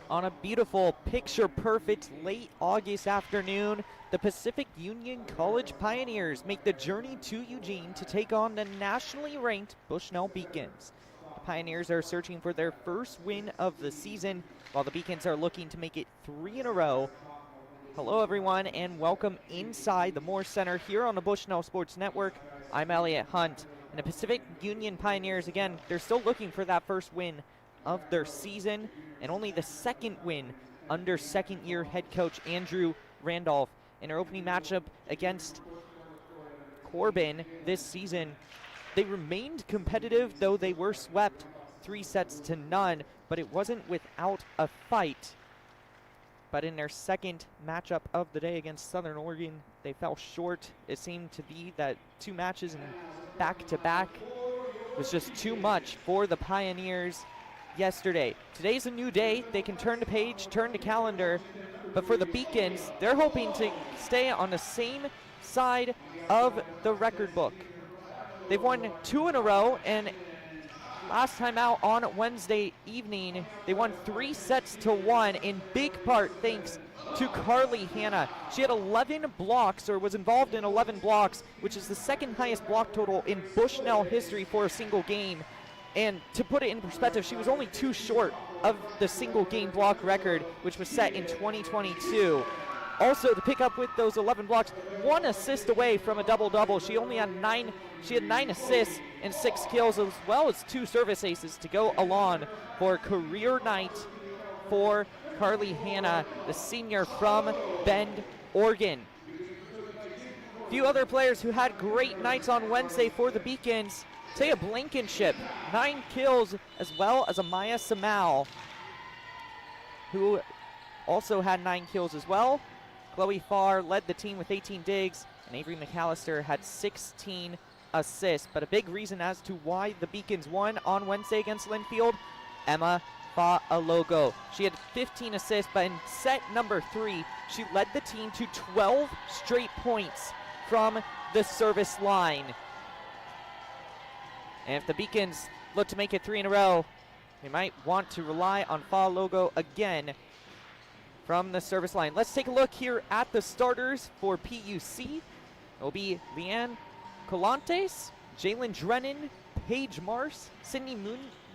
On a beautiful, picture-perfect late August afternoon, the Pacific Union College Pioneers make the journey to Eugene to take on the nationally ranked Bushnell Beacons. The Pioneers are searching for their first win of the season, while the Beacons are looking to make it 3 in a row. Hello everyone, and welcome inside the Moore Center here on the Bushnell Sports Network. I'm Elliot Hunt, and the Pacific Union Pioneers, again, they're still looking for that first win of their season, and only the second win under second-year head coach Andrew Randolph. In their opening matchup against Corbin this season, they remained competitive, though they were swept 3-0, but it wasn't without a fight. But in their second matchup of the day against Southern Oregon, they fell short. It seemed to be that 2 matches in back-to-back was just too much for the Pioneers yesterday. Today's a new day. They can turn the page, turn the calendar, but for the Beacons, they're hoping to stay on the same side of the record book. They've won 2 in a row, and last time out on Wednesday evening, they won 3-1, in big part thanks to Carly Hanna. She had 11 blocks, or was involved in 11 blocks, which is the second highest block total in Bushnell history for a single game. And to put it in perspective, she was only 2 short of the single game block record, which was set in 2022. Also, to pick up with those 11 blocks, 1 assist away from a double-double. She had 9 assists and 6 kills, as well as 2 service aces to go along for a career night for Carly Hanna, the senior from Bend, Oregon. A few other players who had great nights on Wednesday for the Beacons. Taya Blankenship, 9 kills, as well as Amaya Samau, who also had 9 kills as well. Chloe Farr led the team with 18 digs, and Avery McAllister had 16 assists. But a big reason as to why the Beacons won on Wednesday against Linfield, Emma Fa'alogo. She had 15 assists, but in set number 3, she led the team to 12 straight points from the service line. And if the Beacons look to make it 3 in a row, they might want to rely on Fa'alogo again from the service line. Let's take a look here at the starters for PUC. It will be Leanne Colantes, Jalen Drennan, Paige Mars, Sydney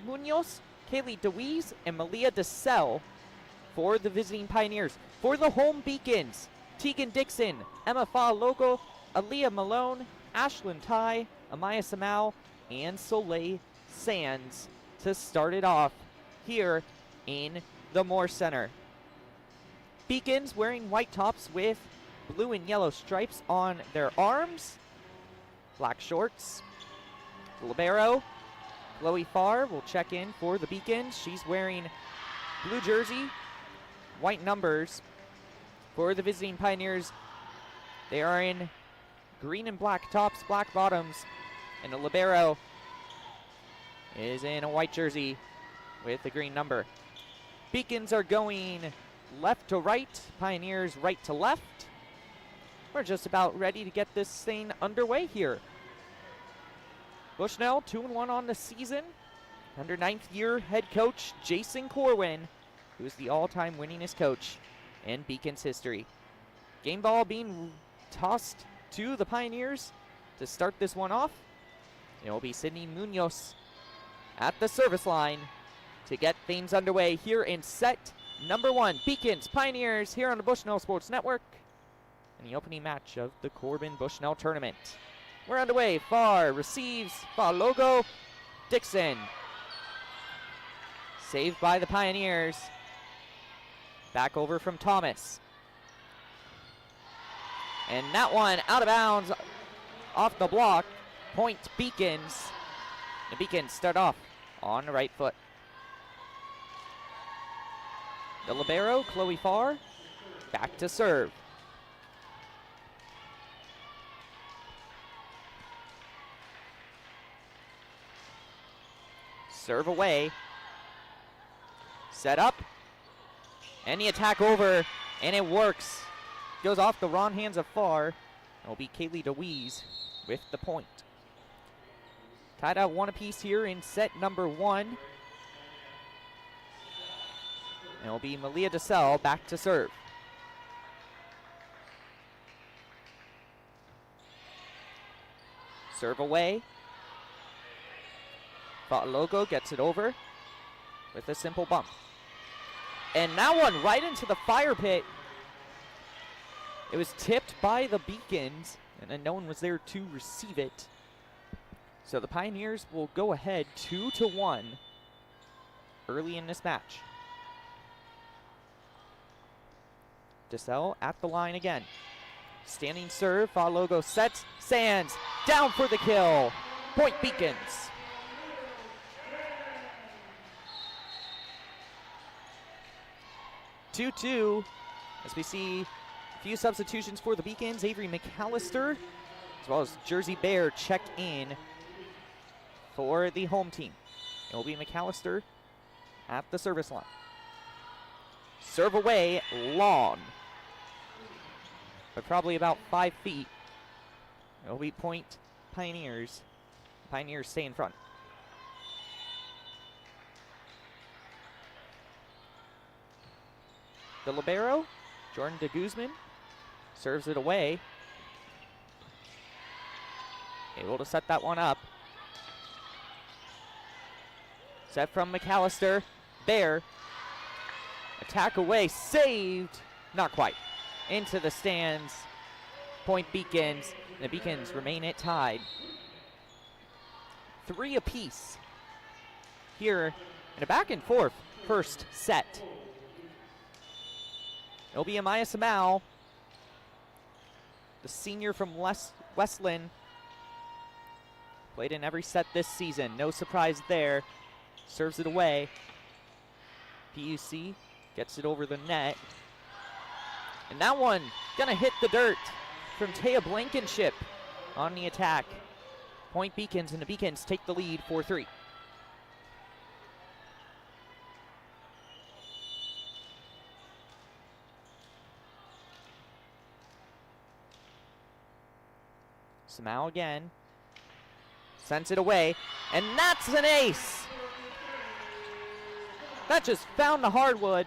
Munoz, Kaylee DeWeese, and Malia DeSell for the visiting Pioneers. For the home Beacons, Tegan Dixon, Emma Fa'alogo, Aaliyah Malone, Ashlyn Ty, Amaya Samau, and Soleil Sands to start it off here in the Moore Center. Beacons wearing white tops with blue and yellow stripes on their arms, black shorts. The libero, Chloe Farr, will check in for the Beacons. She's wearing blue jersey, white numbers. For the visiting Pioneers, they are in green and black tops, black bottoms, and the libero is in a white jersey with a green number. Beacons are going left to right, Pioneers right to left. We're just about ready to get this thing underway here. Bushnell 2-1 on the season. Under 9th year head coach Jason Corwin, who is the all-time winningest coach in Beacons history. Game ball being tossed to the Pioneers to start this one off. It will be Sydney Munoz at the service line to get things underway here in set number 1. Beacons, Pioneers here on the Bushnell Sports Network in the opening match of the Corbin Bushnell tournament. We're underway. Farr receives. Farr logo. Dixon. Saved by the Pioneers. Back over from Thomas. And that one out of bounds off the block. Point Beacons. The Beacons start off on the right foot. The libero, Chloe Farr, back to serve. Serve away. Set up. And the attack over. And it works. Goes off the wrong hands of Farr. It'll be Kaylee DeWeese with the point. Tied out 1 apiece here in set number 1. And it'll be Malia DeSalle back to serve. Serve away. Logo gets it over with a simple bump. And that one right into the fire pit. It was tipped by the Beacons, and then no one was there to receive it. So the Pioneers will go ahead 2-1 early in this match. DeSalle at the line again. Standing serve, Logo sets, Sands down for the kill. Point Beacons. Two, as we see a few substitutions for the Beacons. Avery McAllister, as well as Jersey Bear, check in for the home team. It will be McAllister at the service line. Serve away, long, but probably about 5 feet. It will be point Pioneers. Pioneers stay in front. The libero, Jordan de Guzman, serves it away. Able to set that one up. Set from McAllister. Bear. Attack away. Saved. Not quite. Into the stands. Point Beacons. The Beacons remain it tied. 3 apiece here in a back and forth first set. It'll be Amaya Samau, the senior from Westland. Played in every set this season. No surprise there. Serves it away. PUC gets it over the net. And that one gonna hit the dirt from Taya Blankenship on the attack. Point Beacons, and the Beacons take the lead 4-3. Samau again. Sends it away, and that's an ace! That just found the hardwood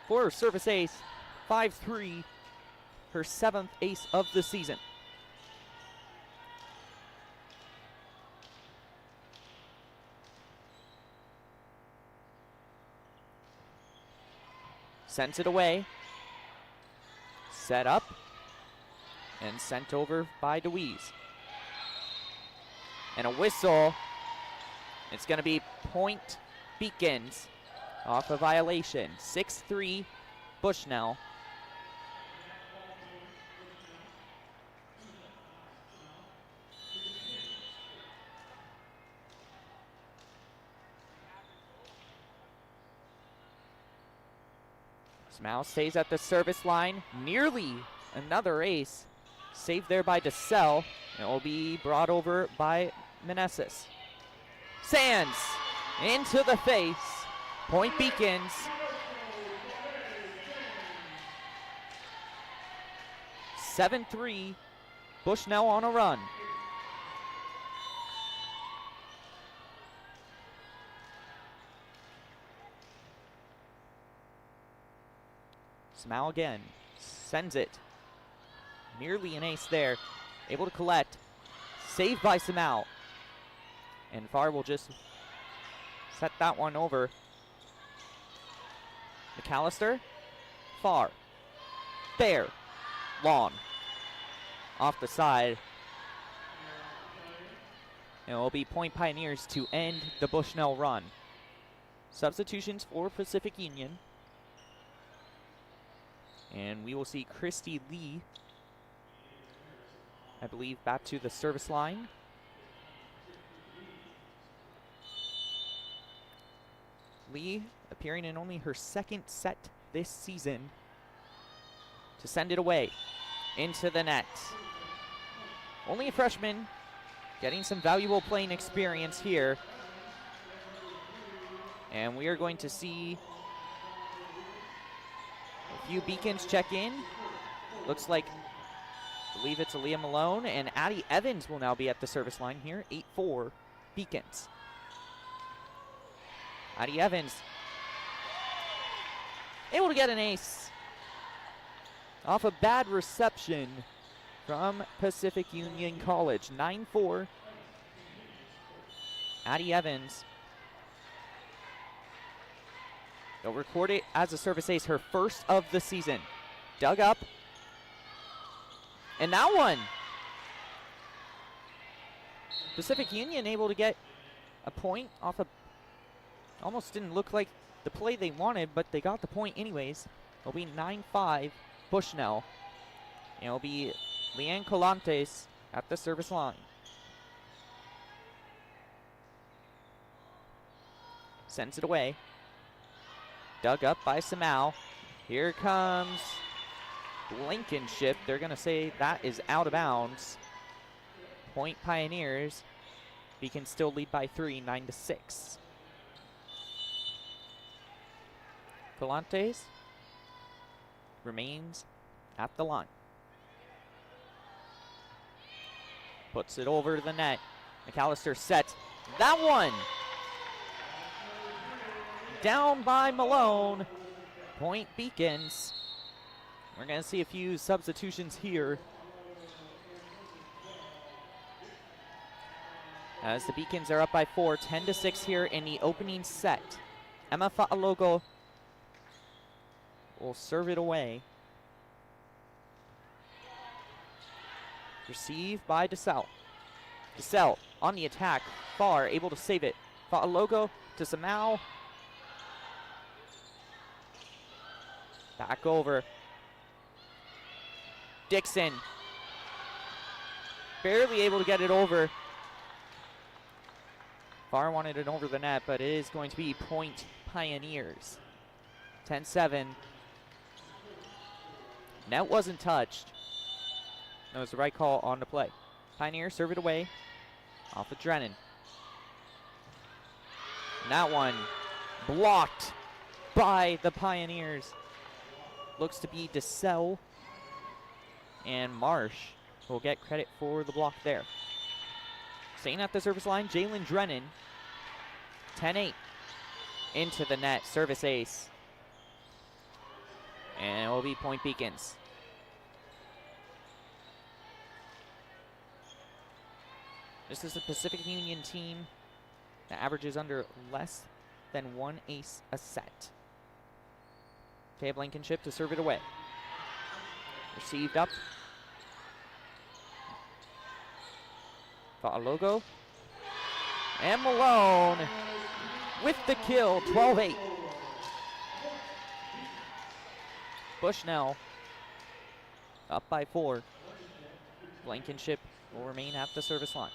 for her service ace. 5-3, her 7th ace of the season. Sends it away. Set up. And sent over by DeWeese. And a whistle. It's going to be point Beacons off a violation. 6-3 Bushnell. Smau stays at the service line. Nearly another ace. Saved there by DeSalle. It will be brought over by Meneses. Sands into the face. Point Beacons. (7-3). Bushnell on a run. Smau again. Sends it. Nearly an ace there. Able to collect. Saved by Smau. And Farr will just set that one over. McAllister. Farr. There. Long. Off the side. And it will be Point Pioneers to end the Bushnell run. Substitutions for Pacific Union. And we will see Christy Lee, I believe, back to the service line. Lee appearing in only her second set this season to send it away into the net. Only a freshman, getting some valuable playing experience here. And we are going to see a few Beacons check in. Looks like, I believe it's Aaliyah Malone, and Addie Evans will now be at the service line here. 8-4 Beacons. Addie Evans able to get an ace off a bad reception from Pacific Union College. 9-4. Addie Evans. They'll record it as a service ace, her first of the season. Dug up. And that one. Pacific Union able to get a point off a, almost didn't look like the play they wanted, but they got the point anyways. It'll be 9-5 Bushnell. And it'll be Leanne Colantes at the service line. Sends it away. Dug up by Samau. Here comes Blankenship. They're going to say that is out of bounds. Point Pioneers. We can still lead by 3, 9-6. Colantes remains at the line. Puts it over to the net. McAllister sets that one. Down by Malone. Point Beacons. We're going to see a few substitutions here as the Beacons are up by 4, 10-6 here in the opening set. Emma Fa'alogo will serve it away. Received by DeSalle. DeSalle on the attack. Farr able to save it. Fa'alogo to Samau. Back over. Dixon. Barely able to get it over. Farr wanted it over the net, but it is going to be Point Pioneers. 10-7. Net wasn't touched. That was the right call on the play. Pioneers serve it away off of Drennan. And that one blocked by the Pioneers. Looks to be DeSalle, and Marsh will get credit for the block there. Staying at the service line, Jalen Drennan. 10-8 into the net, service ace. And it will be Point Beacons. This is a Pacific Union team that averages under less than 1 ace a set. Taya Blankenship to serve it away. Received up. Fa'alogo. And Malone with the kill, 12-8. Bushnell up by 4. Blankenship will remain at the service line.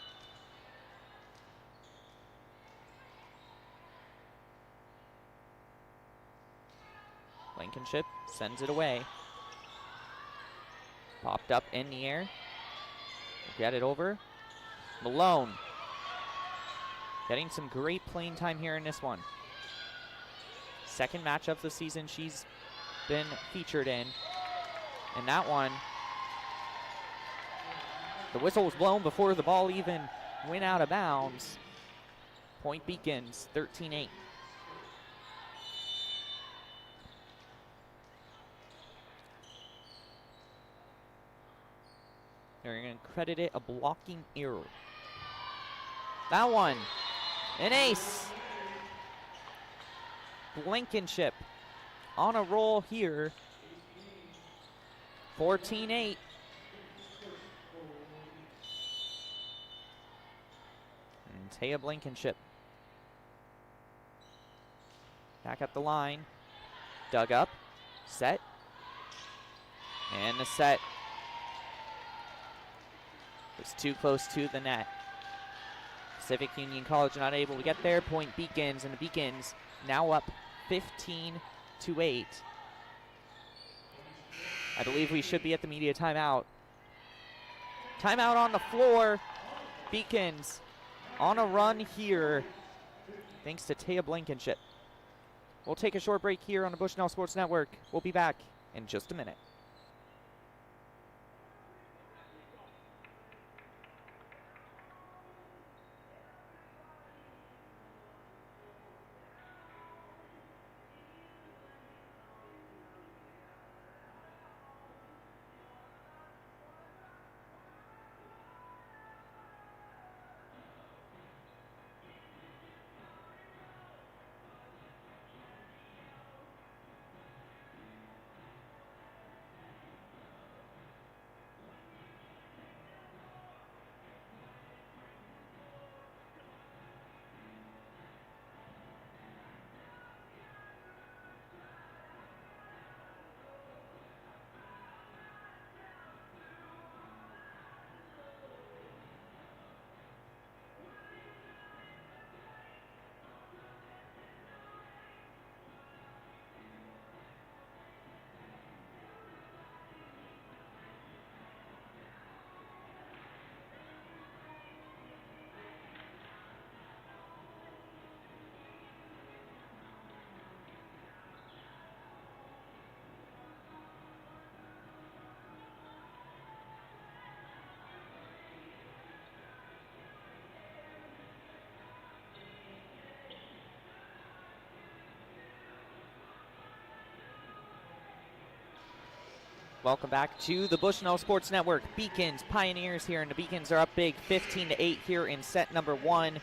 Blankenship sends it away. Popped up in the air. Get it over. Malone. Getting some great playing time here in this one. Second match of the season she's been featured in. And that one, the whistle was blown before the ball even went out of bounds. Point Beacons, 13-8. They're going to credit it a blocking error. That one, an ace. Blankenship on a roll here. 14-8. And Taya Blankenship back at the line. Dug up, set, and the set was too close to the net. Pacific Union College not able to get there. Point Beacons, and the Beacons now up 15-8. I believe we should be at the media timeout. Timeout on the floor. Beacons on a run here, thanks to Taya Blankenship. We'll take a short break here on the Bushnell Sports Network. We'll be back in just a minute. Welcome back to the Bushnell Sports Network. Beacons, Pioneers here, and the Beacons are up big 15-8 here in set number one.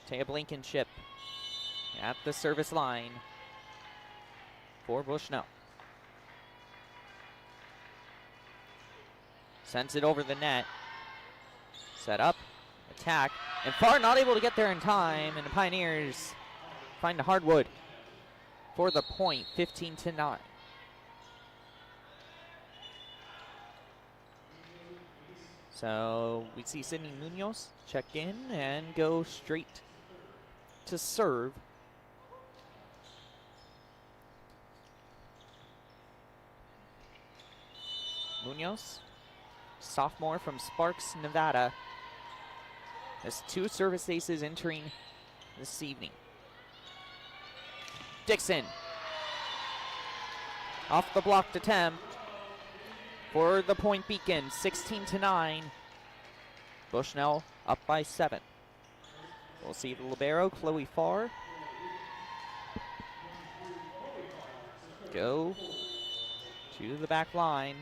Taya Blankenship at the service line for Bushnell. Sends it over the net. Set up, attack, and Farr not able to get there in time, and the Pioneers find the hardwood for the point, 15-9. So we see Sydney Munoz check in and go straight to serve. Munoz, sophomore from Sparks, Nevada, has 2 service aces entering this evening. Dixon, off the blocked attempt for the Point Beacons, 16-9. Bushnell up by 7. We'll see the libero, Chloe Farr, go to the back line.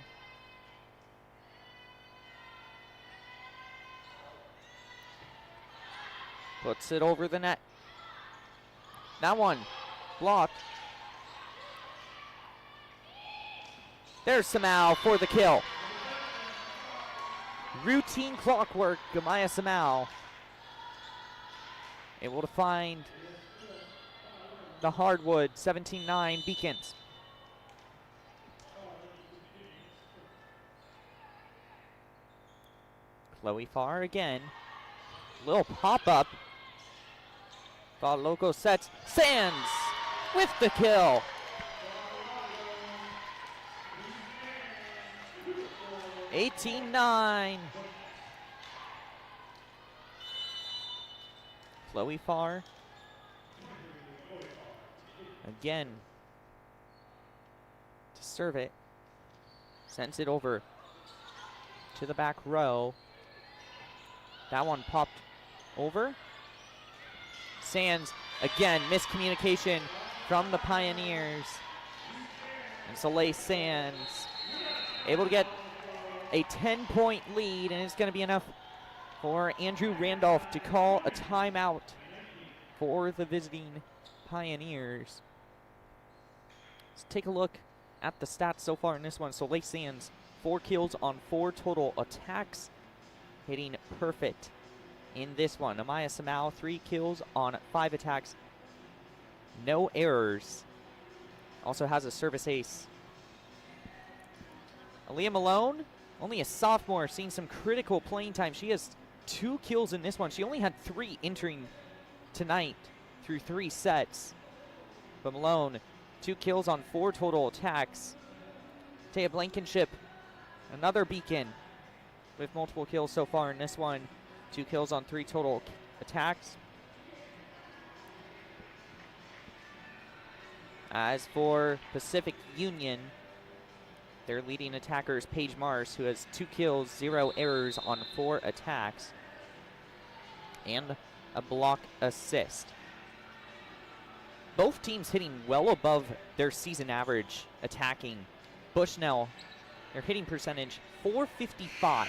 Puts it over the net. That one blocked. There's Samau for the kill. Routine clockwork, Gamaya Samau able to find the hardwood, 17-9 Beacons. Chloe Farr again. Little pop-up. Thought Loco sets. Sands with the kill. (18-9). Chloe Farr again to serve it. Sends it over to the back row. That one popped over. Sands, again, miscommunication from the Pioneers. And Soleil Sands able to get a 10-point lead, and it's going to be enough for Andrew Randolph to call a timeout for the visiting Pioneers. Let's take a look at the stats so far in this one. Soleil Sands, 4 kills on 4 total attacks, hitting perfect in this one. Amaya Samau, 3 kills on 5 attacks, no errors. Also has a service ace. Aaliyah Malone, only a sophomore, seeing some critical playing time. She has 2 kills in this one. She only had 3 entering tonight through 3 sets. But Malone, 2 kills on 4 total attacks. Taya Blankenship, another beacon with multiple kills so far in this one. 2 kills on 3 total attacks. As for Pacific Union, their leading attacker is Paige Mars, who has 2 kills, 0 errors on 4 attacks, and a block assist. Both teams hitting well above their season average attacking. Bushnell, their hitting percentage, .455.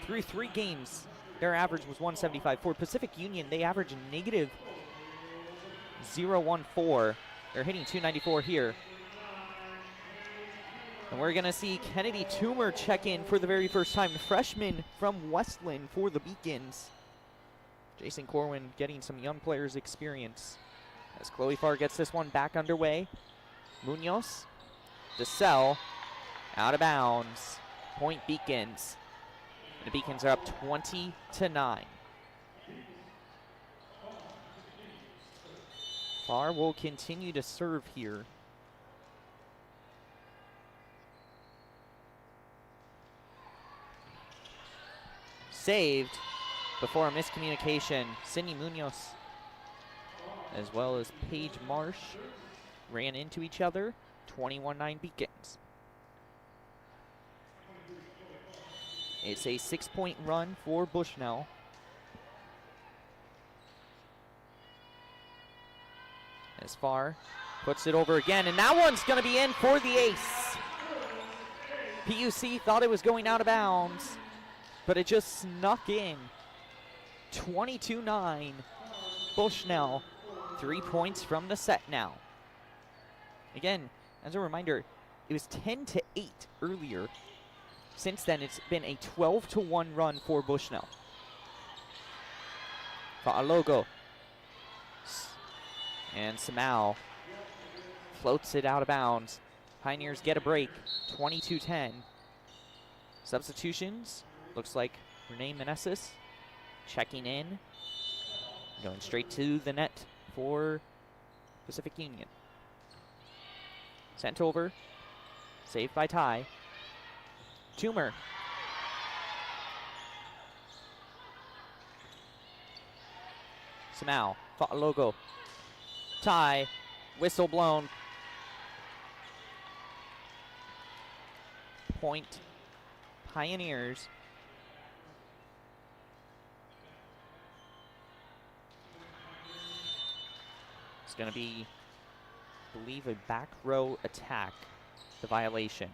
Through 3 games, their average was .175. For Pacific Union, they average negative .014. They're hitting .294 here. And we're going to see Kennedy Toomer check in for the very first time. Freshman from Westland for the Beacons. Jason Corwin getting some young players experience. As Chloe Farr gets this one back underway. Munoz, DeSalle, out of bounds. Point Beacons. The Beacons are up 20-9. Farr will continue to serve here. Saved before a miscommunication. Sydney Munoz as well as Paige Marsh ran into each other. 21-9 Beacons. It's a 6-point run for Bushnell. As Farr puts it over again, and that one's going to be in for the ace. PUC thought it was going out of bounds, but it just snuck in. 22-9. Bushnell, 3 points from the set now. Again, as a reminder, it was 10-8 earlier. Since then, it's been a 12-1 run for Bushnell. Fa'alogo. And Samau floats it out of bounds. Pioneers get a break, 22-10. Substitutions, looks like Renee Meneses checking in. Going straight to the net for Pacific Union. Sent over, saved by Ty. Toomer. Samau, Fa'alogo. Ty, whistle blown. Point Pioneers. It's going to be, I believe, a back row attack, the violation.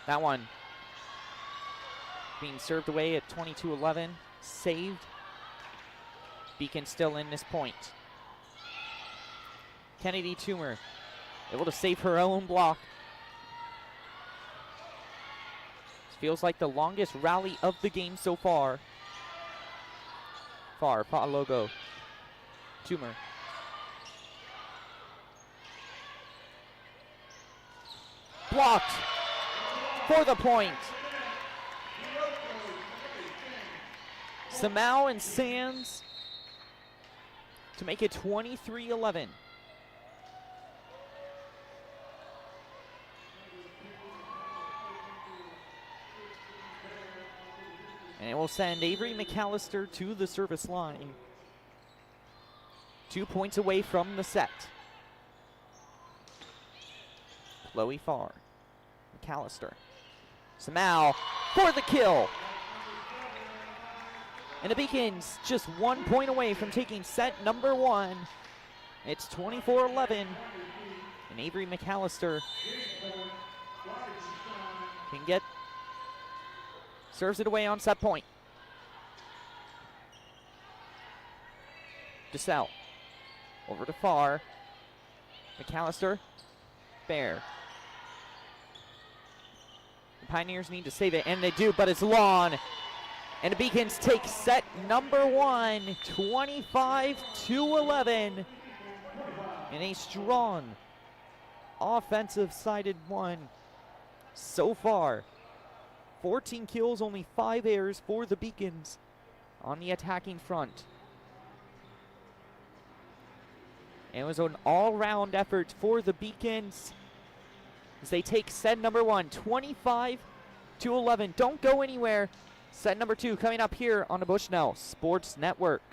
That one being served away at 22-11, saved. Beacon still in this point. Kennedy Toomer able to save her own block. This feels like the longest rally of the game so far. Farr, Fa'alogo, Toomer. Blocked for the point. Samau and Sands to make it 23-11. And it will send Avery McAllister to the service line. 2 points away from the set. Chloe Farr. McAllister. Samau for the kill. And the Beacons just 1 point away from taking set number 1. It's 24-11. And Avery McAllister serves it away on set point. DeSalle over to Farr. McAllister. Bear. The Pioneers need to save it, and they do, but it's long. And the Beacons take set number 1, 25-11. In a strong offensive-sided one so far. 14 kills, only 5 errors for the Beacons on the attacking front. And it was an all-round effort for the Beacons as they take set number 1, 25-11. Don't go anywhere. Set number 2 coming up here on the Bushnell Sports Network.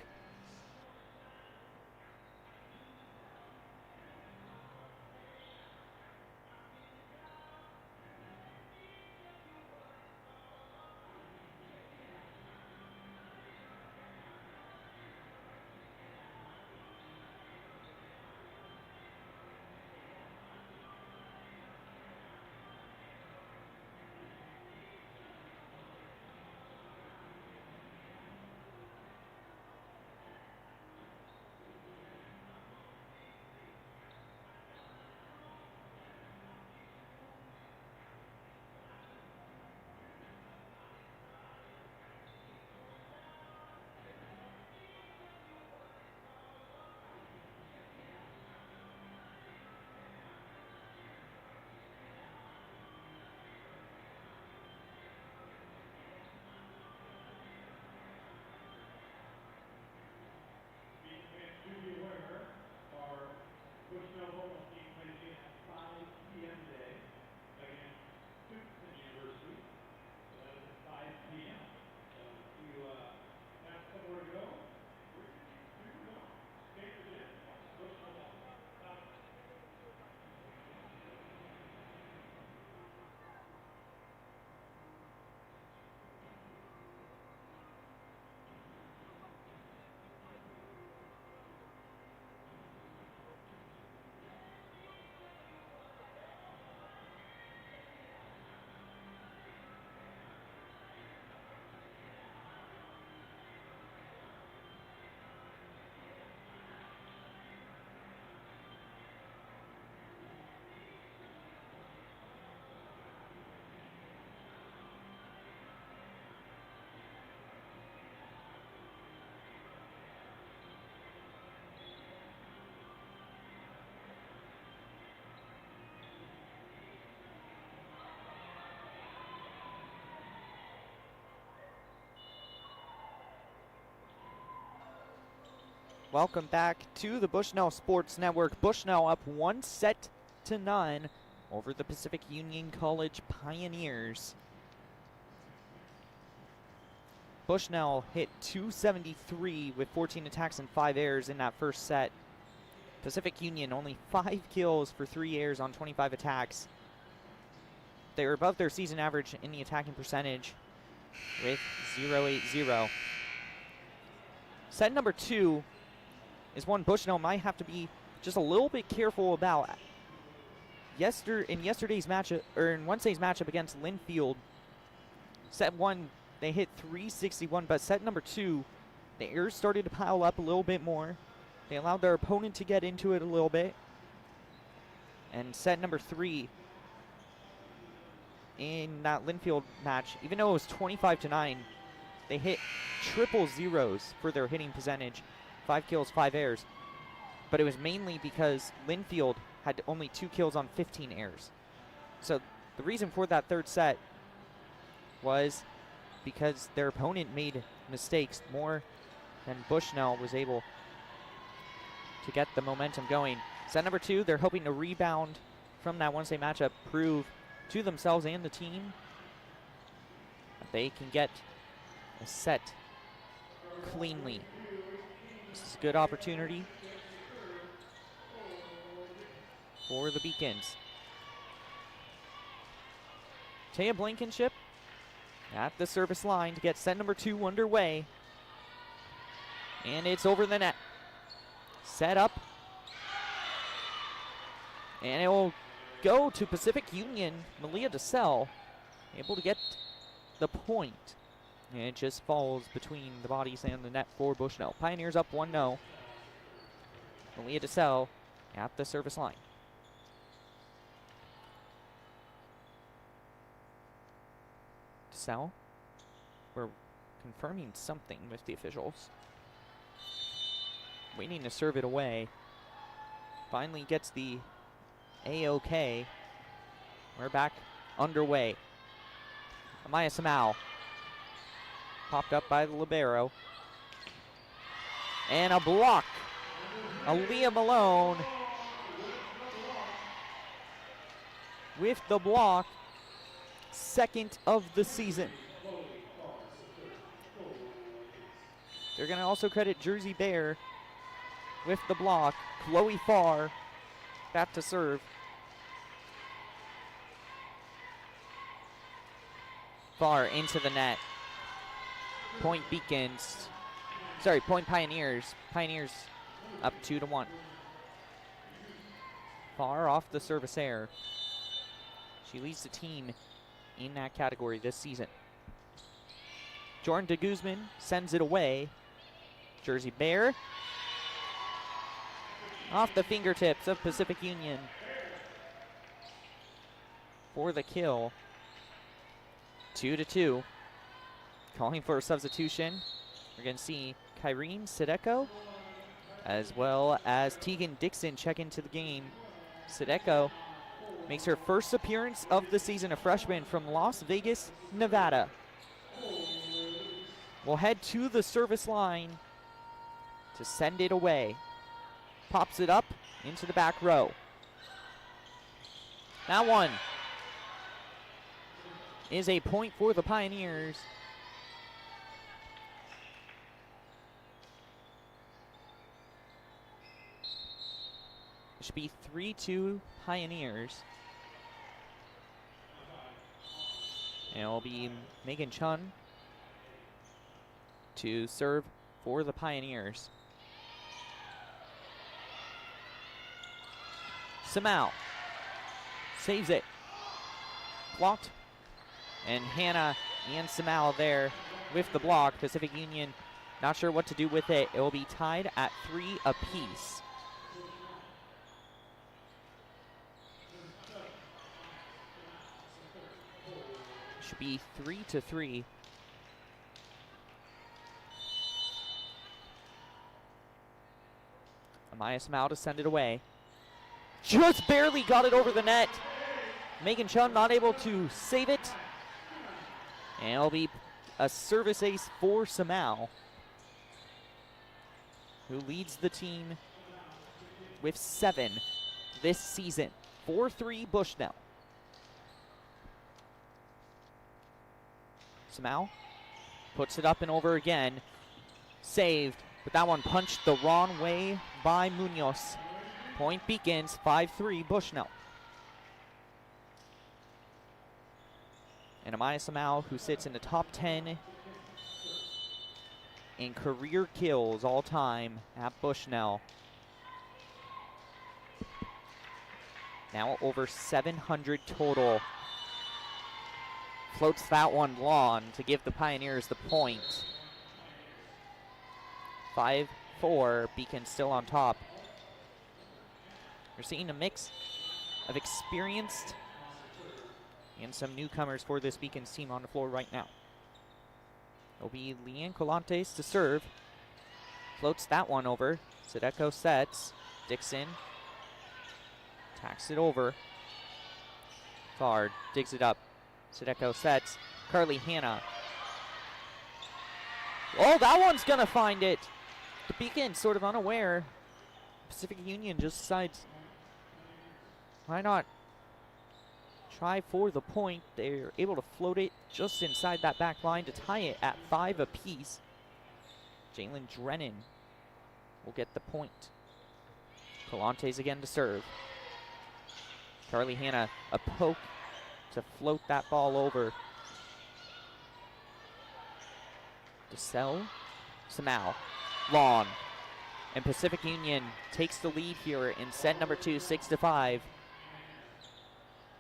Welcome back to the Bushnell Sports Network. Bushnell up 1-0 over the Pacific Union College Pioneers. Bushnell hit 273 with 14 attacks and 5 errors in that first set. Pacific Union only 5 kills for 3 errors on 25 attacks. They were above their season average in the attacking percentage with 0.80. Set number 2 is one Bushnell might have to be just a little bit careful about. In Wednesday's matchup against Linfield, set 1 they hit 361, but set number 2 the errors started to pile up a little bit more. They allowed their opponent to get into it a little bit. And set number 3 in that Linfield match, even though it was 25-9, they hit triple zeros for their hitting percentage. 5 kills, 5 errors. But it was mainly because Linfield had only 2 kills on 15 errors. So the reason for that third set was because their opponent made mistakes more than Bushnell was able to get the momentum going. Set number 2, they're hoping to rebound from that Wednesday matchup, prove to themselves and the team that they can get a set cleanly. This is a good opportunity for the Beacons. Taya Blankenship at the service line to get set number 2 underway. And it's over the net. Set up. And it will go to Pacific Union. Malia DeSalle able to get the point. And it just falls between the bodies and the net for Bushnell. Pioneers up 1-0. Malia DeSalle at the service line. DeSalle, we're confirming something with the officials. Waiting to serve it away. Finally gets the A-OK. We're back underway. Amaya Samau. Popped up by the libero. And a block. Aaliyah Malone with the block. Second of the season. They're going to also credit Jersey Bear with the block. Chloe Farr back to serve. Farr into the net. Point Beacons. Sorry, point Pioneers. Pioneers up 2-1. Farr off the service air. She leads the team in that category this season. Jordan de Guzman sends it away. Jersey Bear off the fingertips of Pacific Union for the kill. 2-2. Calling for a substitution. We're going to see Kyrene Sideko as well as Tegan Dixon check into the game. Sideko makes her first appearance of the season, a freshman from Las Vegas, Nevada. We'll head to the service line to send it away. Pops it up into the back row. That one is a point for the Pioneers. It should be 3-2 Pioneers. And it'll be Megan Chun to serve for the Pioneers. Samau saves it. Blocked. And Hannah and Samau there with the block. Pacific Union not sure what to do with it. It will be tied at 3 apiece. Should be 3-3. Amaya Samau to send it away. Just barely got it over the net. Megan Chun not able to save it. And it'll be a service ace for Samau, who leads the team with 7 this season. 4-3 Bushnell. Samau puts it up and over again. Saved, but that one punched the wrong way by Munoz. Point Beacons, 5-3 Bushnell. And Amaya Samau, who sits in the top 10 in career kills all time at Bushnell. Now over 700 total. Floats that one long to give the Pioneers the point. 5-4, Beacon still on top. You're seeing a mix of experienced and some newcomers for this Beacons team on the floor right now. It'll be Leanne Colantes to serve. Floats that one over. Sideko sets. Dixon tacks it over. Fard digs it up. Sideko sets. Carly Hannah. Oh, that one's gonna find it. The Beacon sort of unaware. Pacific Union just decides, why not try for the point? They're able to float it just inside that back line to tie it at 5 apiece. Jalen Drennan will get the point. Colantes again to serve. Carly Hanna, a poke to float that ball over. DeSalle, Samau, long. And Pacific Union takes the lead here in set number 2, 6-5.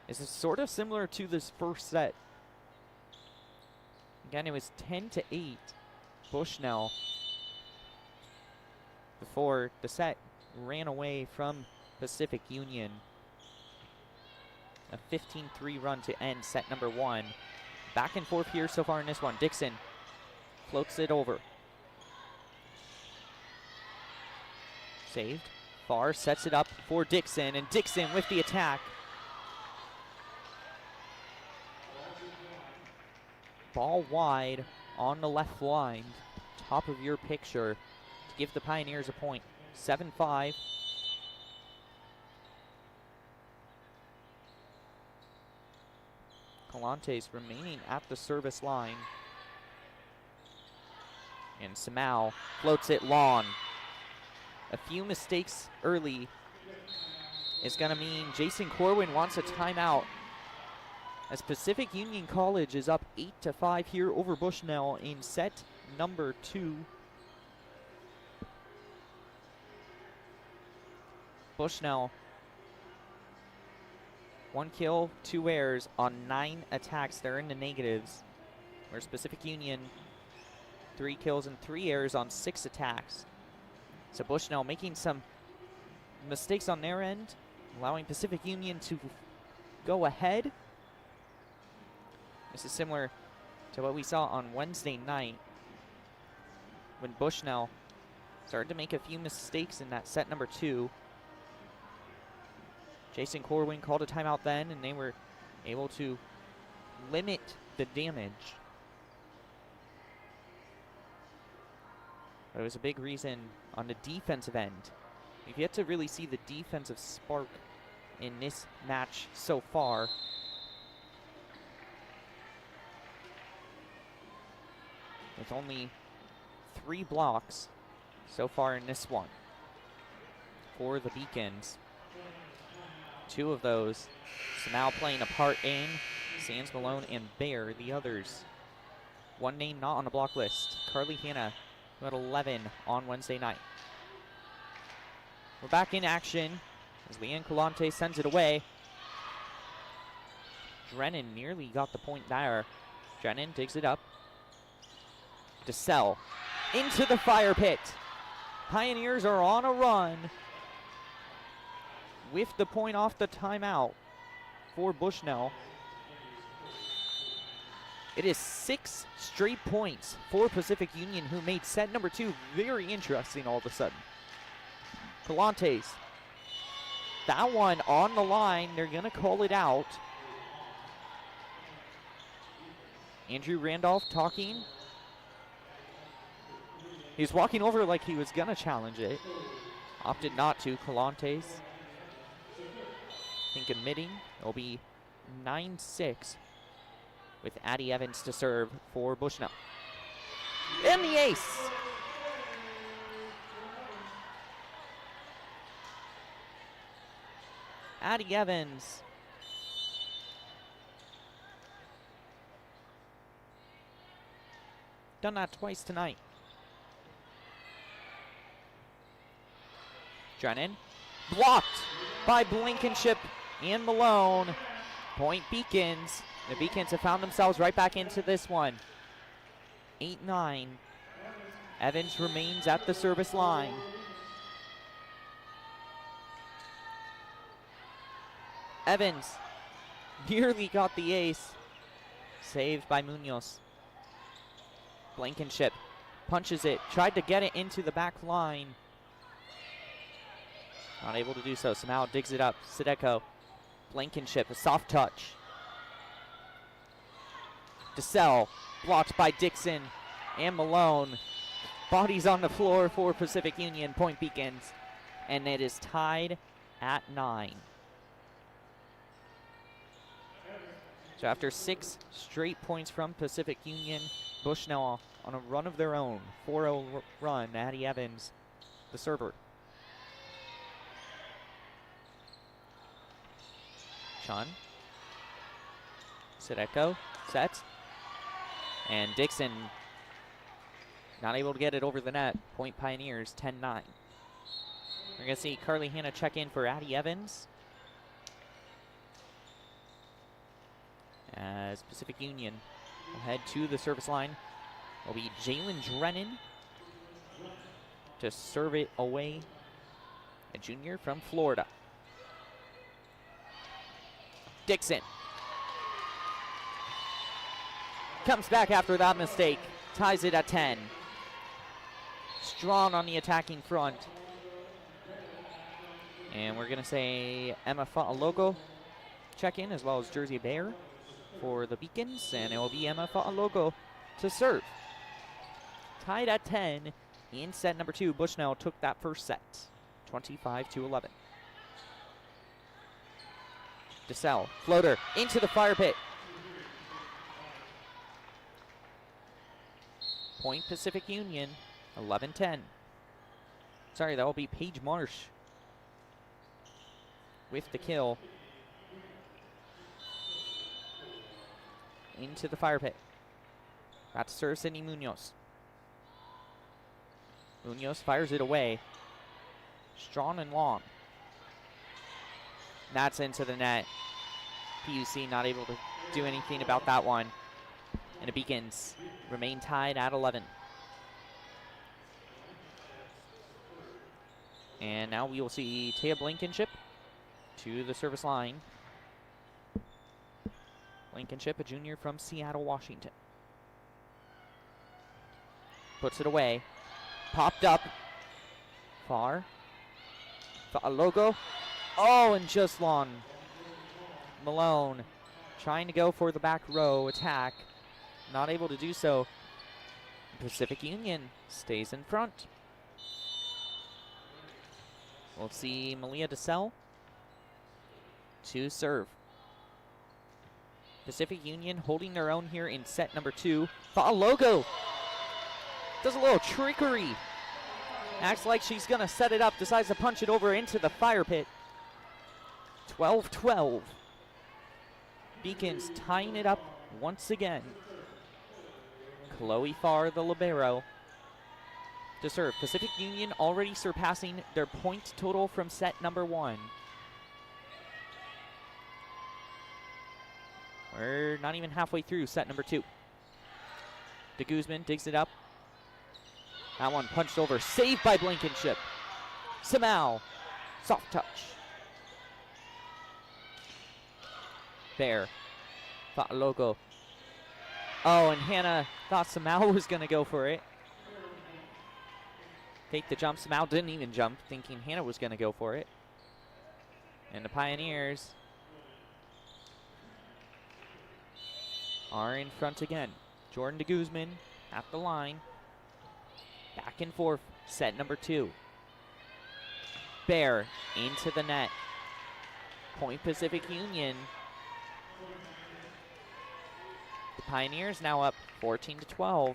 This is sort of similar to this first set. Again, it was 10-8 Bushnell before the set ran away from Pacific Union. A 15-3 run to end set number 1. Back and forth here so far in this one. Dixon floats it over. Saved. Farr sets it up for Dixon, and Dixon with the attack. Ball wide on the left line, top of your picture, to give the Pioneers a point. 7-5. Colantes remaining at the service line. And Samau floats it long. A few mistakes early is going to mean Jason Corwin wants a timeout, as Pacific Union College is up 8-5 here over Bushnell in set number 2. Bushnell, 1 kill, 2 errors on 9 attacks. They're in the negatives. Whereas Pacific Union, 3 kills and 3 errors on 6 attacks. So Bushnell making some mistakes on their end, allowing Pacific Union to go ahead. This is similar to what we saw on Wednesday night when Bushnell started to make a few mistakes in that set number 2. Jason Corwin called a timeout then, and they were able to limit the damage. But it was a big reason on the defensive end. We've yet to really see the defensive spark in this match so far. With only 3 blocks so far in this one for the Beacons. 2 of those, Samau playing a part in, Sands Malone and Bear the others. One name not on the block list, Carly Hanna, who had 11 on Wednesday night. We're back in action as Leanne Colante sends it away. Drennan nearly got the point there. Drennan digs it up. DeSalle into the fire pit. Pioneers are on a run with the point off the timeout for Bushnell. It is 6 straight points for Pacific Union, who made set number 2 very interesting all of a sudden. Colantes, that one on the line. They're going to call it out. Andrew Randolph talking. He's walking over like he was going to challenge it. Opted not to. Colantes, I think, admitting it'll be 9-6 with Addie Evans to serve for Bushnell. And the ace. Addie Evans. Done that twice tonight. Drennan blocked by Blankenship and Malone. Point Beacons. The Beacons have found themselves right back into this one. 8-9. Evans remains at the service line. Evans nearly got the ace. Saved by Munoz. Blankenship punches it. Tried to get it into the back line. Not able to do so. Somehow digs it up. Sideko. Blankenship, a soft touch. DeSalle blocked by Dixon and Malone. Bodies on the floor for Pacific Union. Point Beacons. and it is tied at 9. So after 6 straight points from Pacific Union, Bushnell on a run of their own, 4-0 run. Addie Evans, the server. Chun. Sideko sets. And Dixon not able to get it over the net. Point Pioneers 10-9. We're going to see Carly Hanna check in for Addie Evans, as Pacific Union will head to the service line. Will be Jalen Drennan to serve it away, a junior from Florida. Dixon comes back after that mistake, ties it at 10. Strong on the attacking front. And we're going to say Emma Fa'alogo check in, as well as Jersey Bear for the Beacons, and it will be Emma Fa'alogo to serve. Tied at 10 in set number 2. Bushnell took that first set, 25-11. DeSalle, floater into the fire pit. Point Pacific Union, 11-10. Sorry, that will be Paige Marsh with the kill. Into the fire pit. About to serve Sydney Munoz. Munoz fires it away. Strong and long. That's into the net. PUC not able to do anything about that one. And the Beacons remain tied at 11. And now we will see Taya Blankenship to the service line. Blankenship, a junior from Seattle, Washington. Puts it away. Popped up. Far. Fa'alogo. Oh, and just long. Malone trying to go for the back row attack. Not able to do so. Pacific Union stays in front. We'll see Malia DeSalle to serve. Pacific Union holding their own here in set number 2. Fa'alogo does a little trickery. Acts like she's going to set it up. Decides to punch it over into the fire pit. 12-12. Beacons tying it up once again. Chloe Farr, the libero, to serve. Pacific Union already surpassing their point total from set number 1. We're not even halfway through set number 2. De Guzman digs it up. That one punched over. Saved by Blankenship. Samau. Soft touch. Bear. Fa'alogo. Oh, and Hannah thought Samau was going to go for it. Take the jump. Samau didn't even jump, thinking Hannah was going to go for it. And the Pioneers are in front again. Jordan de Guzman at the line. Back and forth. Set number 2. Bear into the net. Point Pacific Union. The Pioneers now up 14-12.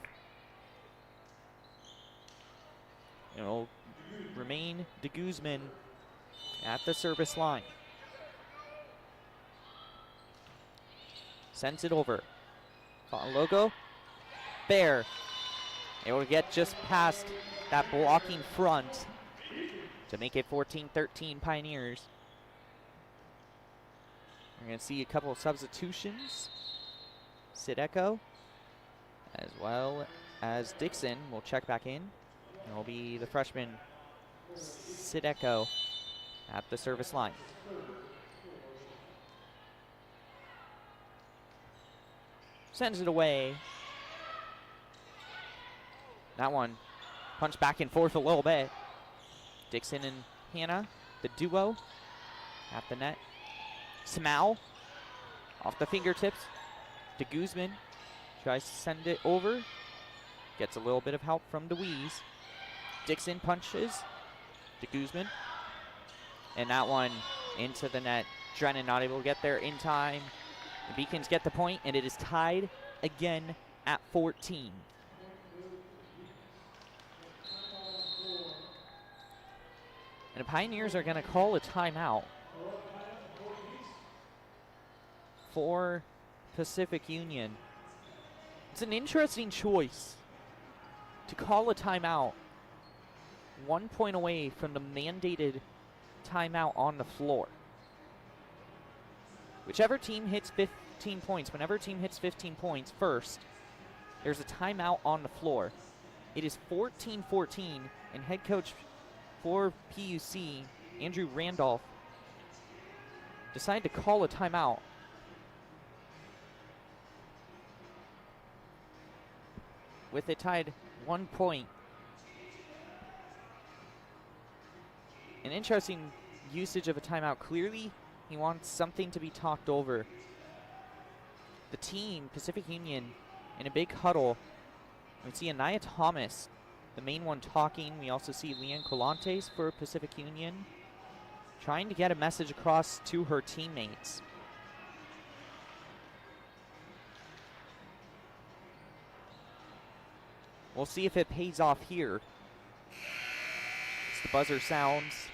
It'll remain de Guzman at the service line. Sends it over. Fa'alogo. Bear. Able to get just past that blocking front to make it 14-13 Pioneers. We're going to see a couple of substitutions. Sideko, as well as Dixon, will check back in. It'll be the freshman Sideko at the service line. Sends it away. That one punched back and forth a little bit. Dixon and Hannah, the duo at the net. Samau off the fingertips. De Guzman tries to send it over. Gets a little bit of help from DeWeese. Dixon punches. De Guzman And that one into the net. Drennan not able to get there in time. The Beacons get the point, and it is tied again at 14. And the Pioneers are going to call a timeout for Pacific Union. It's an interesting choice to call a timeout 1 point away from the mandated timeout on the floor. Whichever team hits 15 points, whenever a team hits 15 points first, there's a timeout on the floor. It is 14-14, and head coach for PUC, Andrew Randolph, decided to call a timeout. With it tied 1 point. An interesting usage of a timeout. Clearly, he wants something to be talked over. The team, Pacific Union, in a big huddle. We see Anaya Thomas, the main one, talking. We also see Leanne Colantes for Pacific Union, trying to get a message across to her teammates. We'll see if it pays off here. As the buzzer sounds,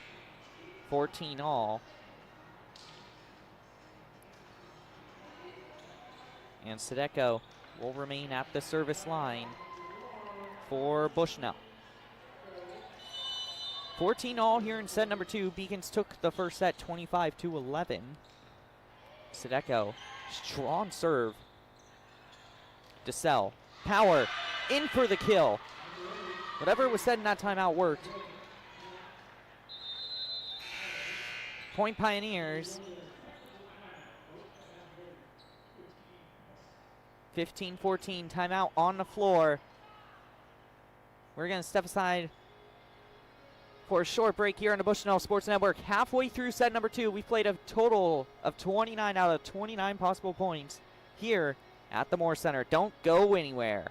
14 all. And Sadeko will remain at the service line for Bushnell. 14 all here in set number 2. Beacons took the first set 25-11. Sadeko, strong serve. DeSalle, power, in for the kill. Whatever was said in that timeout worked. Point Pioneers. 15-14, timeout on the floor. We're going to step aside for a short break here on the Bushnell Sports Network. Halfway through set number 2, we played a total of 29 out of 29 possible points here at the Moore Center. Don't go anywhere.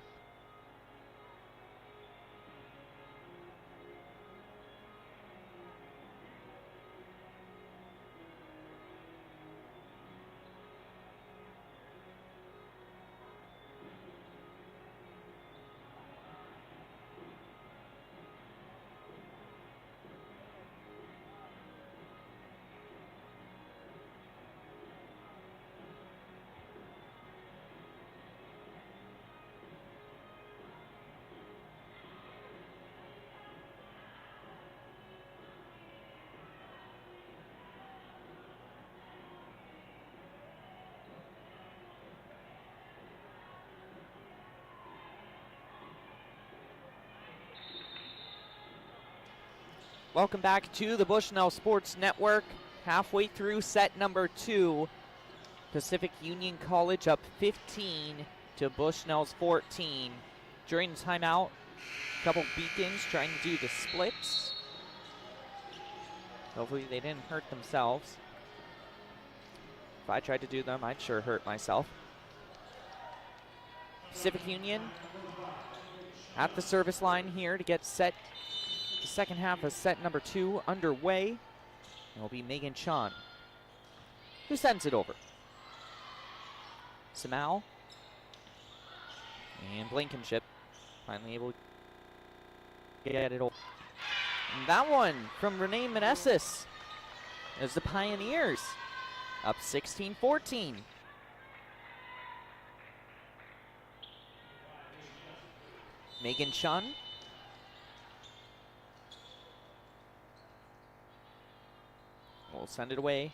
Welcome back to the Bushnell Sports Network. Halfway through set number 2. Pacific Union College up 15 to Bushnell's 14. During the timeout, a couple Beacons trying to do the splits. Hopefully they didn't hurt themselves. If I tried to do them, I'd sure hurt myself. Pacific Union at the service line here to get set. The second half of set number 2 underway. It will be Megan Chun who sends it over. Samau and Blankenship finally able to get it over. And that one from Renee Meneses as the Pioneers up 16-14. Megan Chun will send it away.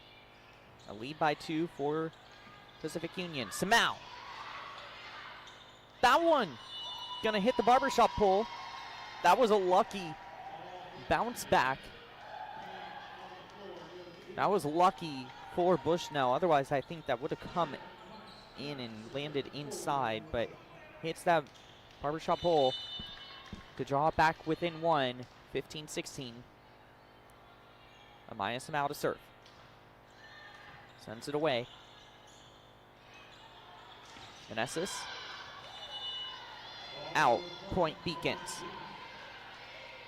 A lead by 2 for Pacific Union. Samau. That one gonna hit the barbershop pole. That was a lucky bounce back. That was lucky for Bushnell. Otherwise, I think that would have come in and landed inside, but hits that barbershop pole to draw it back within 1, 15-16. Amaya Samau to serve. Sends it away. Meneses. Out. Point Beacons.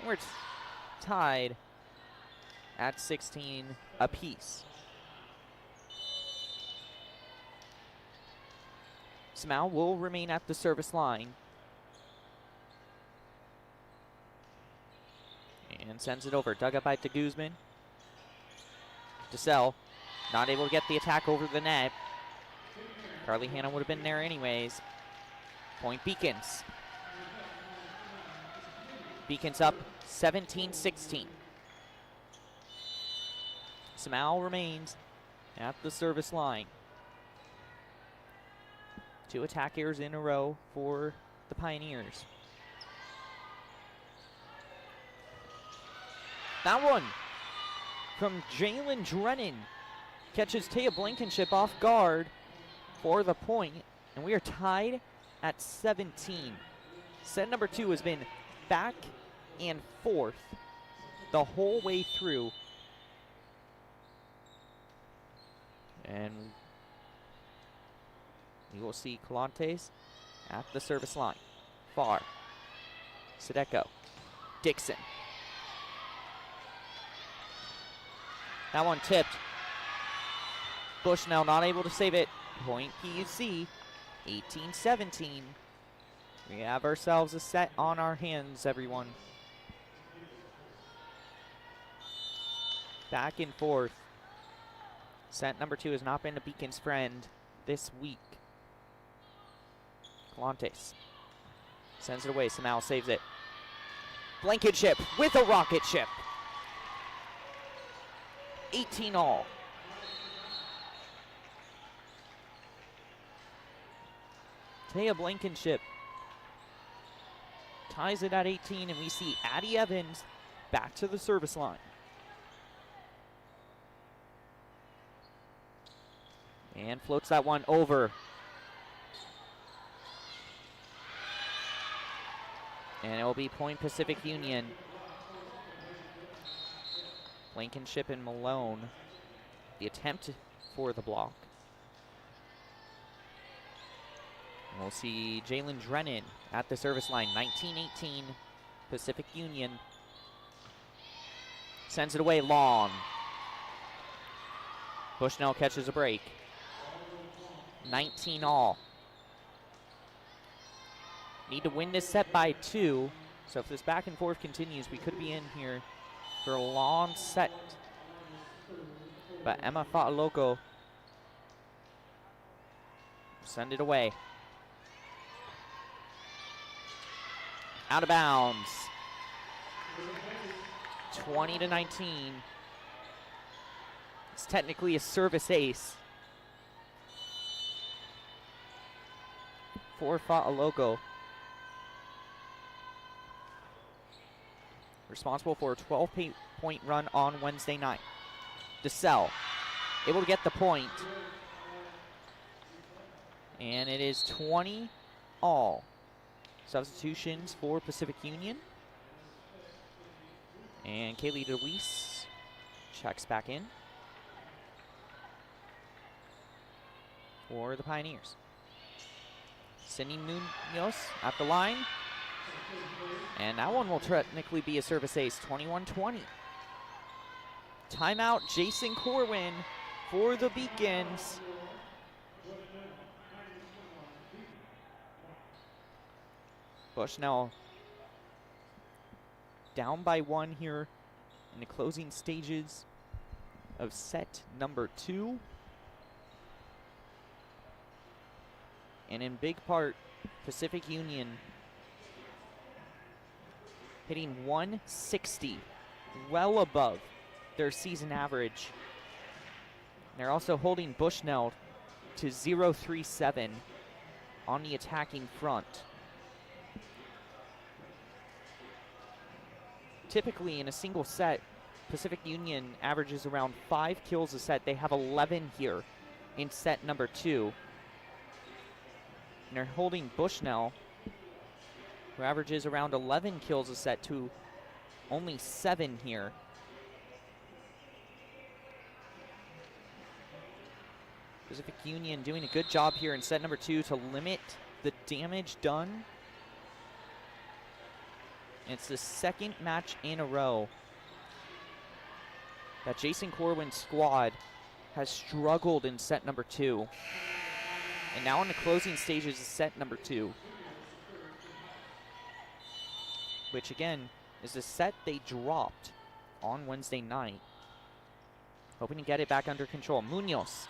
We're tied at 16 apiece. Smau will remain at the service line. And sends it over. Dug up by de Guzman. DeSalle not able to get the attack over the net. Carly Hanna would have been there anyways. Point Beacons. Beacons up 17-16. Smau remains at the service line. 2 attack errors in a row for the Pioneers. That one from Jalen Drennan catches Taya Blankenship off guard for the point, and we are tied at 17. Set number 2 has been back and forth the whole way through. And we will see Colantes at the service line. Far. Sadeko. Dixon. That one tipped. Bushnell not able to save it. Point PUC. 18-17. We have ourselves a set on our hands, everyone. Back and forth. Set number 2 has not been a Beacon's friend this week. Colantes sends it away. Smau saves it. Blankenship with a rocket ship. 18 all. Taya Blankenship ties it at 18, and we see Addie Evans back to the service line. And floats that one over. And it will be Point Pacific Union. Blankenship and Malone. The attempt for the block. And we'll see Jalen Drennan at the service line. 19-18 Pacific Union. Sends it away long. Bushnell catches a break. 19 all. Need to win this set by 2. So if this back and forth continues, we could be in here for a long set. But Emma Fa'aloco send it away. Out of bounds. 20-19. It's technically a service ace for Fa'aloco. Responsible for a 12-point run on Wednesday night. DeSalle able to get the point. And it is 20 all. Substitutions for Pacific Union. And Kaylee DeWeese checks back in for the Pioneers. Cindy Munoz at the line. And that one will technically be a service ace, 21-20. Timeout, Jason Corwin for the Beacons. Bushnell down by 1 here in the closing stages of set number 2. And in big part, Pacific Union hitting 160, well above their season average. They're also holding Bushnell to 0-3-7 on the attacking front. Typically in a single set, Pacific Union averages around 5 kills a set. They have 11 here in set number 2. And they're holding Bushnell, who averages around 11 kills a set, to only 7 here. Pacific Union doing a good job here in set number 2 to limit the damage done. It's the second match in a row that Jason Corwin's squad has struggled in set number 2. And now in the closing stages of set number 2. Which again is a set they dropped on Wednesday night. Hoping to get it back under control. Munoz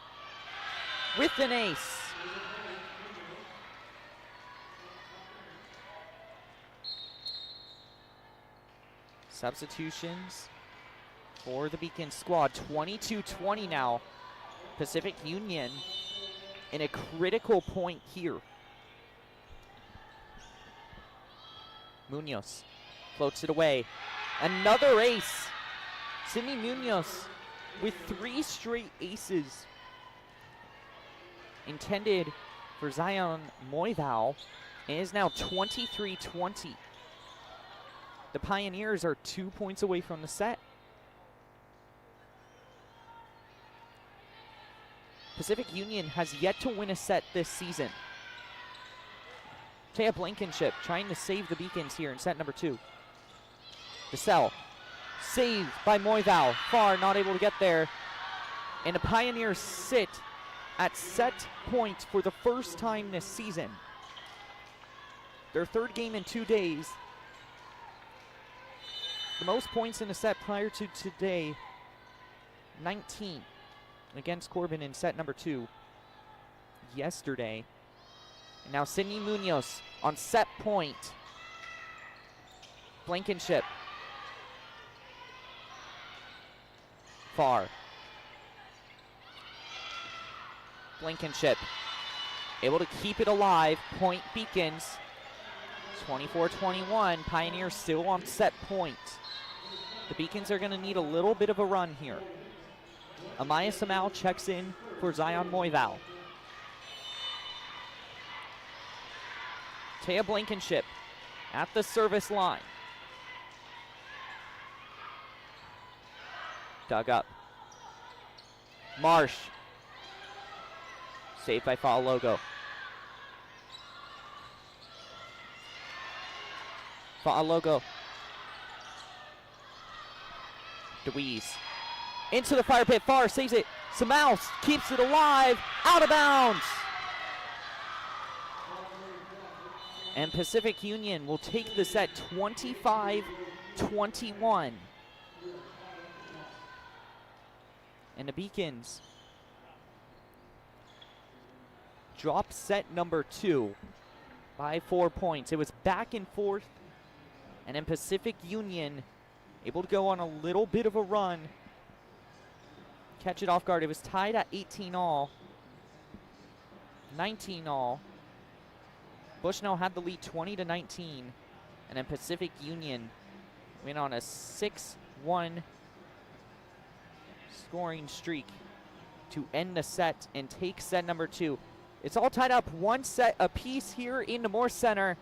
with an ace. Substitutions for the Beacon squad. 22-20 now. Pacific Union in a critical point here. Munoz floats it away. Another ace. Sidney Munoz with 3 straight aces intended for Zion Moivao. It is now 23-20. The Pioneers are 2 points away from the set. Pacific Union has yet to win a set this season. Taya Blankenship trying to save the Beacons here in set number 2. DeSalle, saved by Moivao. Far, not able to get there. And the Pioneers sit at set point for the first time this season. Their 3rd game in 2 days. The most points in a set prior to today, 19 against Corbin in set number 2 yesterday. And now Sidney Munoz on set point. Blankenship. Far. Blankenship able to keep it alive. Point Beacons. 24-21. Pioneers still on set point. The Beacons are going to need a little bit of a run here. Amaya Samal checks in for Zion Moivao. Taya Blankenship at the service line. Dug up. Marsh. Saved by Fa'alogo. Fa'alogo. DeWeese. Into the fire pit. Far saves it. Samal keeps it alive. Out of bounds. And Pacific Union will take the set 25-21. And the Beacons drop set number 2 by 4 points. It was back and forth. And then Pacific Union able to go on a little bit of a run. Catch it off guard. It was tied at 18 all. 19 all. Bushnell had the lead 20-19. And then Pacific Union went on a 6-1 scoring streak to end the set and take set number 2. It's all tied up 1 set apiece here in the Moore Center.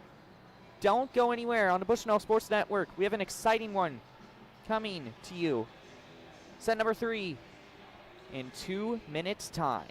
Don't go anywhere on the Bushnell Sports Network. We have an exciting one coming to you. Set number 3 in 2 minutes' time.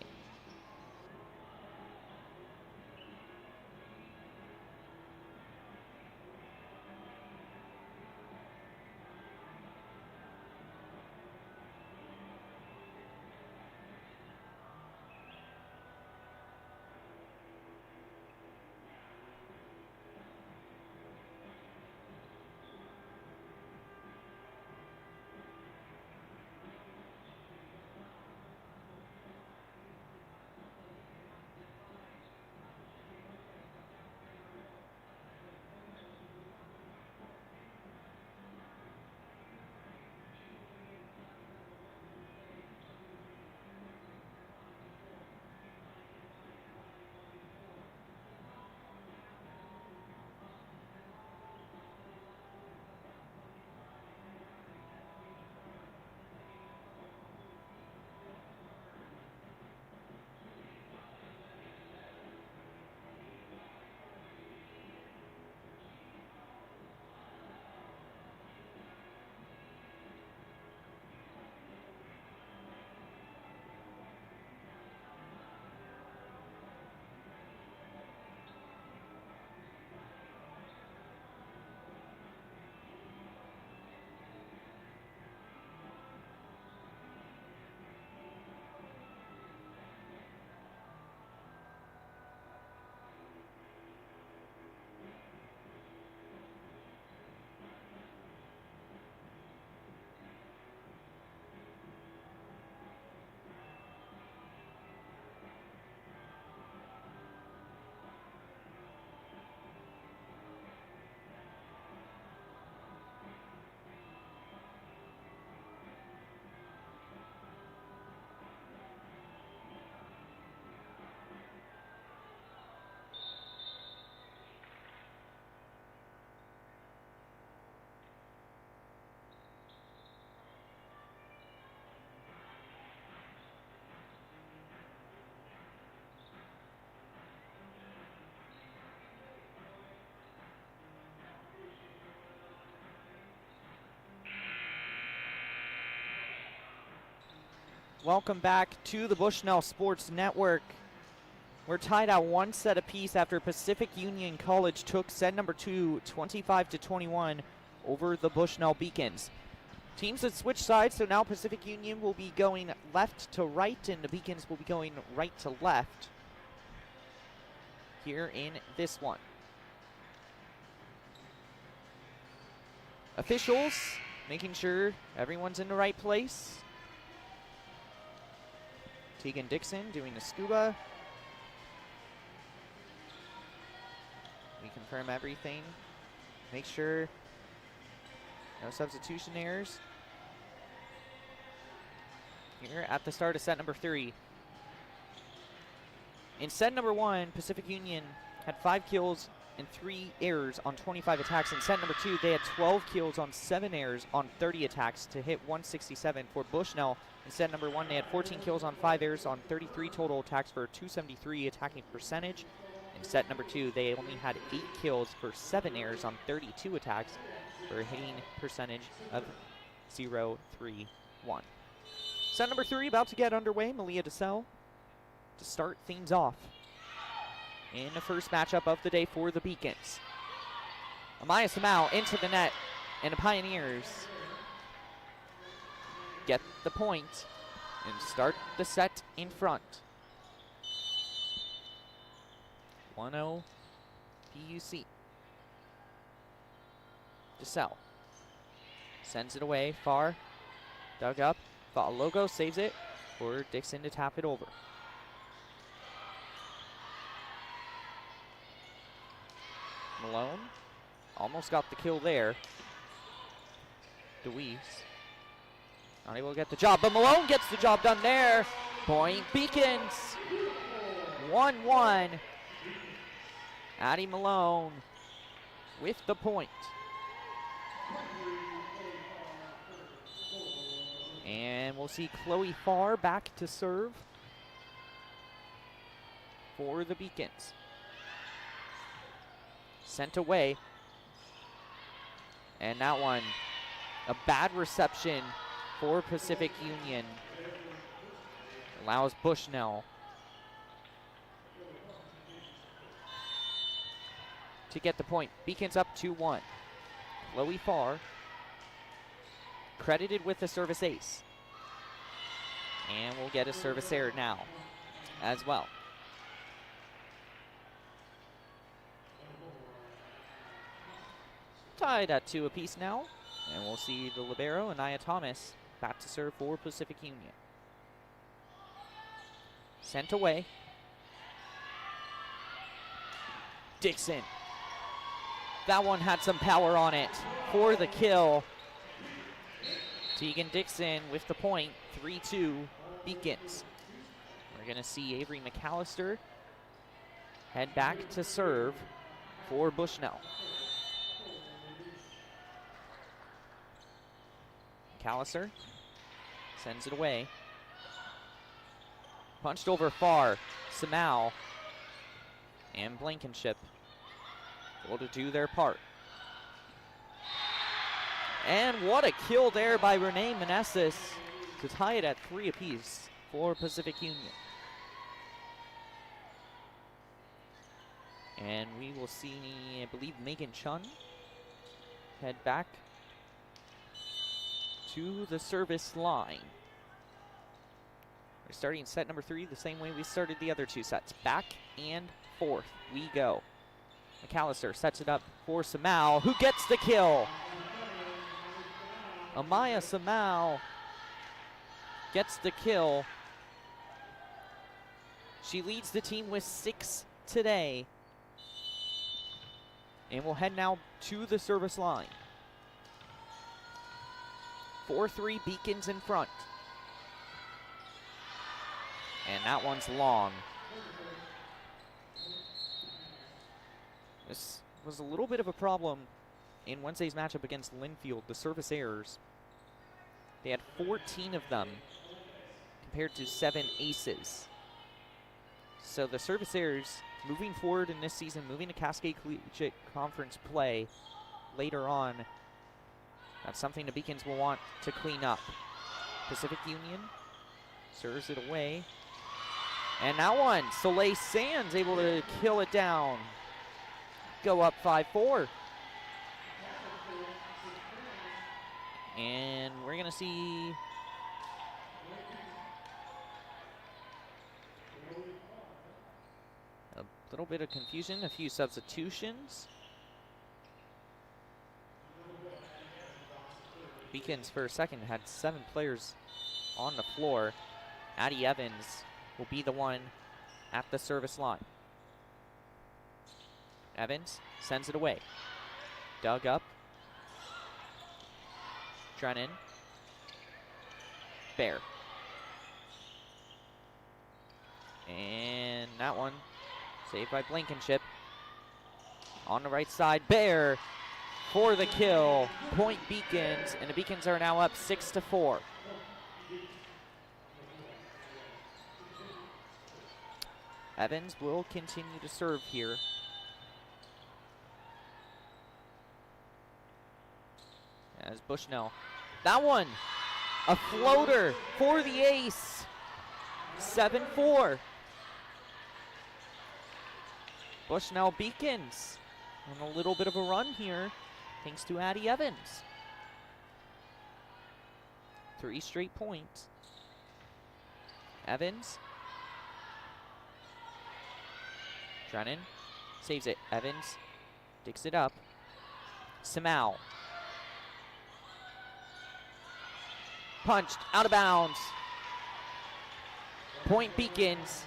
welcome back to the Bushnell Sports Network. We're tied at 1 set apiece after Pacific Union College took set number 2, 25-21 over the Bushnell Beacons. Teams have switched sides, so now Pacific Union will be going left to right and the Beacons will be going right to left here in this one. Officials making sure everyone's in the right place. Tegan Dixon doing the scuba. We confirm everything. Make sure no substitution errors. Here at the start of set number 3. In set number 1, Pacific Union had 5 kills and 3 errors on 25 attacks. In set number 2, they had 12 kills on 7 errors on 30 attacks to hit 167 for Bushnell. In set number 1, they had 14 kills on 5 errors on 33 total attacks for a 273 attacking percentage. In set number 2, they only had 8 kills for 7 errors on 32 attacks for a hitting percentage of 0.31. Set number 3 about to get underway. Malia DeSalle to start things off in the first matchup of the day for the Beacons. Amaya Samau into the net, and the Pioneers get the point and start the set in front. 1-0 PUC. DeSalle sends it away far, dug up. Logo saves it for Dixon to tap it over. Malone almost got the kill there. DeWeese not able to get the job, but Malone gets the job done there. Point Beacons. 1-1. Addie Malone with the point. And we'll see Chloe Farr back to serve for the Beacons. Sent away. And that one, a bad reception for Pacific Union. Allows Bushnell to get the point. Beacons up 2-1. Chloe Farr credited with the service ace. And we'll get a service error now as well. Tied at 2 apiece now. And we'll see the libero, Anaya Thomas, back to serve for Pacific Union. Sent away. Dixon. That one had some power on it for the kill. Tegan Dixon with the point, 3-2 Beacons. We're going to see Avery McAllister head back to serve for Bushnell. McAllister sends it away. Punched over far. Samau and Blankenship able to do their part. And what a kill there by Renee Meneses to tie it at 3 apiece for Pacific Union. And we will see, I believe, Megan Chun head back to the service line. We're starting set number 3 the same way we started the other 2 sets. Back and forth we go. McAllister sets it up for Samau, who gets the kill. Amaya Samau gets the kill. She leads the team with 6 today. And we'll head now to the service line. 4-3 Beacons in front. And that one's long. This was a little bit of a problem in Wednesday's matchup against Linfield, the service errors. They had 14 of them compared to 7 aces. So the service errors moving forward in this season, moving to Cascade Collegiate Conference play later on, that's something the Beacons will want to clean up. Pacific Union Serves it away. And that one, Soleil Sands able to kill it down. Go up 5-4. And we're going to see a little bit of confusion, a few substitutions. Beacons for a second had 7 players on the floor. Addie Evans will be the one at the service line. Evans sends it away. Dug up. Drennan. Bear. And that one saved by Blankenship. On the right side, Bear for the kill. Point Beacons, and the Beacons are now up 6-4. Evans will continue to serve here. As Bushnell. That one, a floater for the ace. 7-4. Bushnell Beacons on a little bit of a run here, thanks to Addie Evans. 3 straight points. Evans. Drennan saves it. Evans digs it up. Samau. Punched out of bounds. Point Beacons,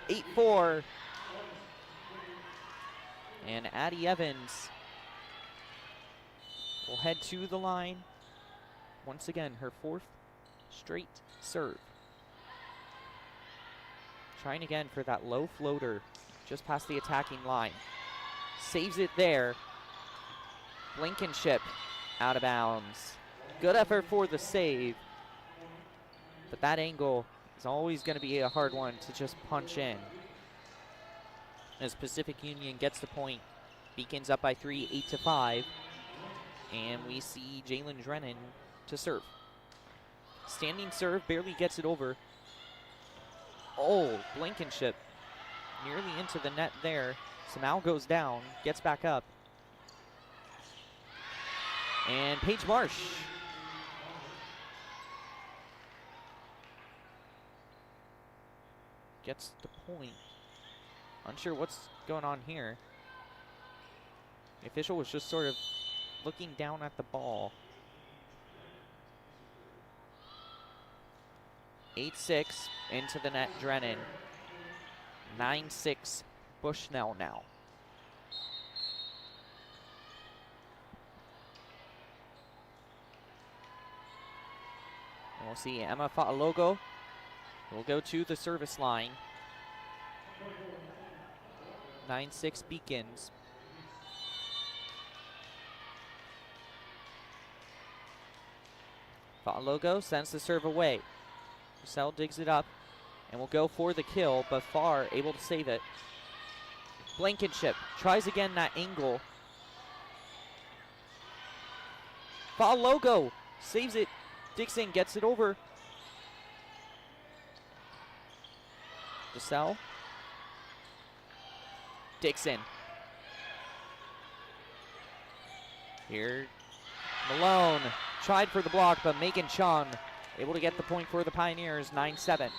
8-4. And Addie Evans will head to the line. Once again, her 4th straight serve. Trying again for that low floater just past the attacking line. Saves it there. Blankenship out of bounds. Good effort for the save. But that angle is always going to be a hard one to just punch in. As Pacific Union gets the point, Beacons up by 3, 8-5. And we see Jalen Drennan to serve. Standing serve, barely gets it over. Oh, Blankenship nearly into the net there. Samau goes down, gets back up. And Paige Marsh gets the point. Unsure what's going on here. The official was just sort of looking down at the ball. 8-6 into the net, Drennan. 9-6 Bushnell now. And we'll see Emma Fa'alogo will go to the service line. 9-6 Beacons. Fa'alogo sends the serve away. Roussel digs it up and will go for the kill, but Farr able to save it. Blankenship tries again that angle. Fa'alogo saves it. Dixon gets it over. Roussel. Dixon. Here, Malone tried for the block, but Megan Chung able to get the point for the Pioneers, 9-7.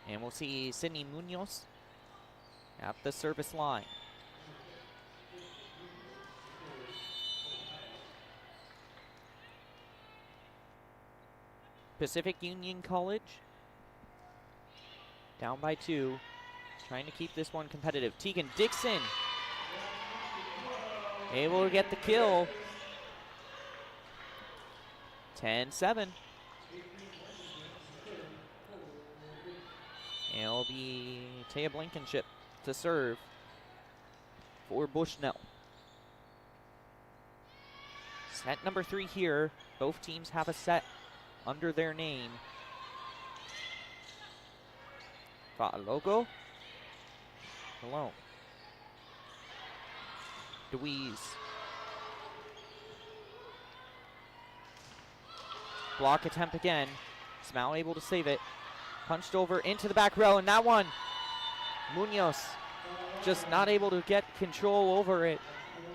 And we'll see Sydney Munoz at the service line. Pacific Union College down by 2, trying to keep this one competitive. Tegan Dixon able to get the kill. 10-7. And it'll be Taya Blankenship to serve for Bushnell. Set number 3 here. Both teams have a set under their name. Fa'alogo. Malone. DeWeese. Block attempt again. Smau able to save it. Punched over into the back row, and that one, Munoz just not able to get control over it.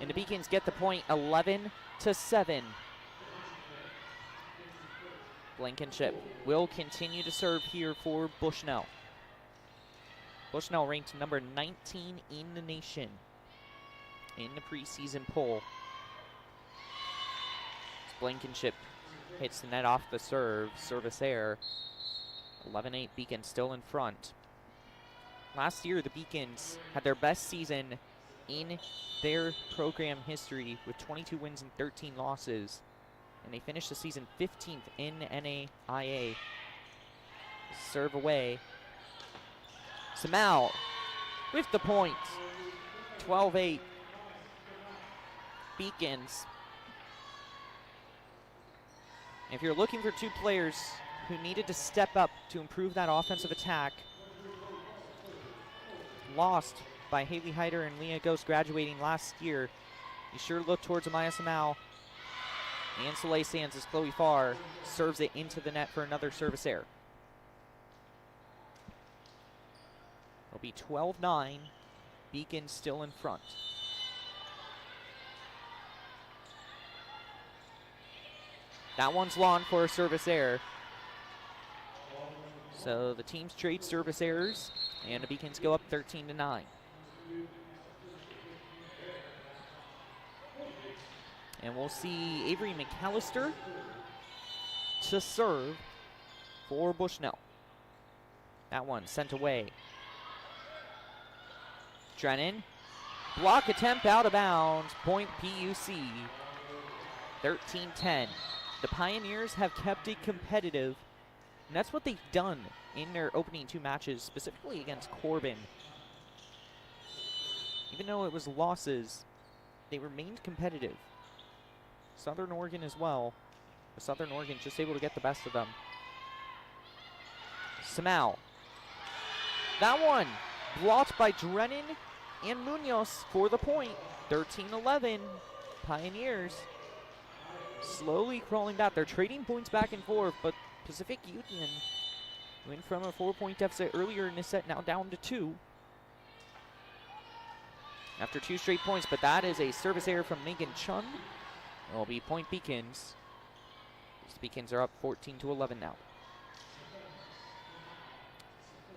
And the Beacons get the point, 11-7. Blankenship will continue to serve here for Bushnell. Bushnell ranked number 19 in the nation in the preseason poll. Blankenship hits the net off the serve, service error. 11-8, Beacons still in front. Last year, the Beacons had their best season in their program history with 22 wins and 13 losses. And they finished the season 15th in NAIA. Serve away. Smau with the point. 12-8. Beacons. If you're looking for two players who needed to step up to improve that offensive attack, lost by Haley Hyder and Leah Ghost graduating last year, you sure look towards Amaya Smau. And Soleil Sands as Chloe Farr serves it into the net for another service error. It'll be 12-9. Beacon still in front. That one's long for a service error. So the teams trade service errors, and the Beacons go up 13-9. And we'll see Avery McAllister to serve for Bushnell. That one sent away. Drennan, block attempt out of bounds, point PUC, 13-10. The Pioneers have kept it competitive, and that's what they've done in their opening two matches, specifically against Corbin. Even though it was losses, they remained competitive. Southern Oregon as well. But Southern Oregon just able to get the best of them. Smau. That one blocked by Drennan and Munoz for the point. 13-11. Pioneers slowly crawling back. They're trading points back and forth, but Pacific Union went from a 4-point deficit earlier in this set, now down to 2. After 2 straight points, but that is a service error from Megan Chun. It'll be point Beacons. These Beacons are up 14-11 now.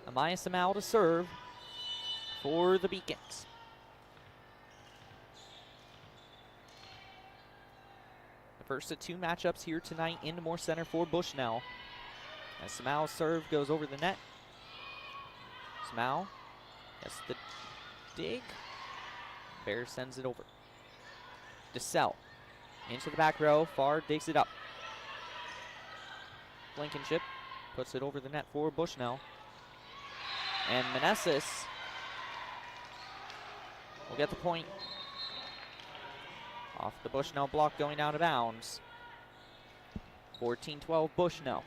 Amaya Smau to serve for the Beacons. The first of 2 matchups here tonight in the Moore Center for Bushnell. As Smau's serve goes over the net. Smau gets the dig. Bear sends it over. DeSalle into the back row. Farr digs it up. Blankenship puts it over the net for Bushnell. And Meneses will get the point. Off the Bushnell block going out of bounds. 14-12 Bushnell.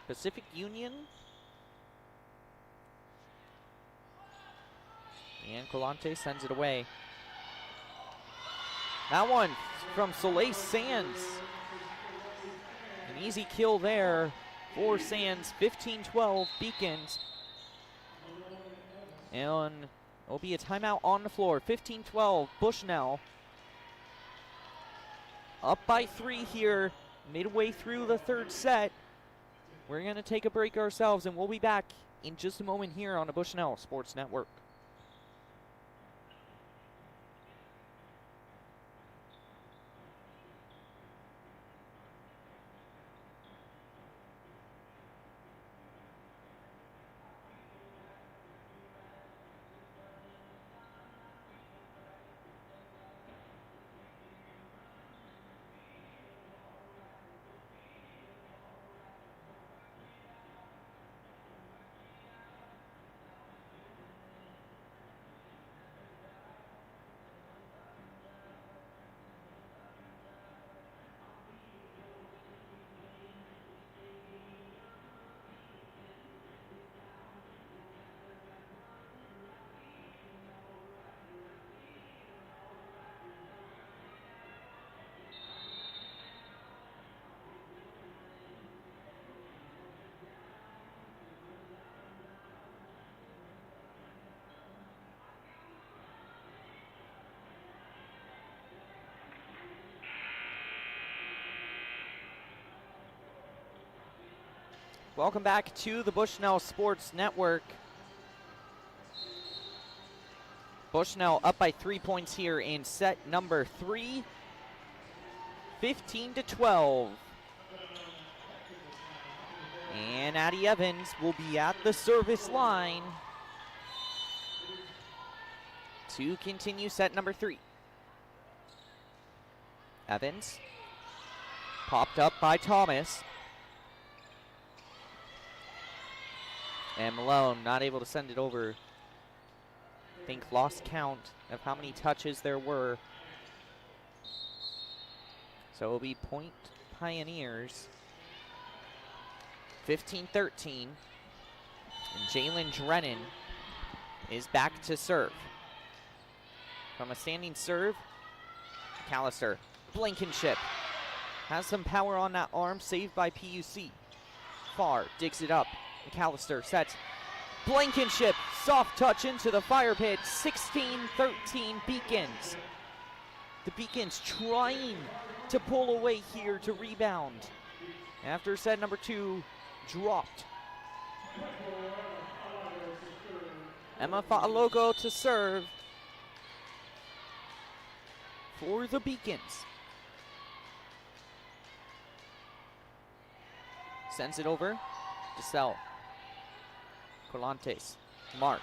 Pacific Union. And Colante sends it away. That one from Soleil Sands. An easy kill there for Sands. 15-12 Beacons. And it'll be a timeout on the floor. 15-12 Bushnell. Up by 3 here, midway through the third set. We're going to take a break ourselves, and we'll be back in just a moment here on the Bushnell Sports Network. Welcome back to the Bushnell Sports Network. Bushnell up by 3 points here in set number 3, 15-12. And Addie Evans will be at the service line to continue set number 3. Evans, popped up by Thomas. And Malone not able to send it over. I think lost count of how many touches there were. So it'll be point Pioneers. 15-13. And Jalen Drennan is back to serve. From a standing serve, McAllister, Blankenship. Has some power on that arm, saved by PUC. Farr digs it up. McAllister sets. Blankenship, soft touch into the fire pit. 16-13 Beacons. The Beacons trying to pull away here to rebound. After set number 2 dropped. Emma Fa'alogo to serve for the Beacons. Sends it over. DeSalle. Colantes. March.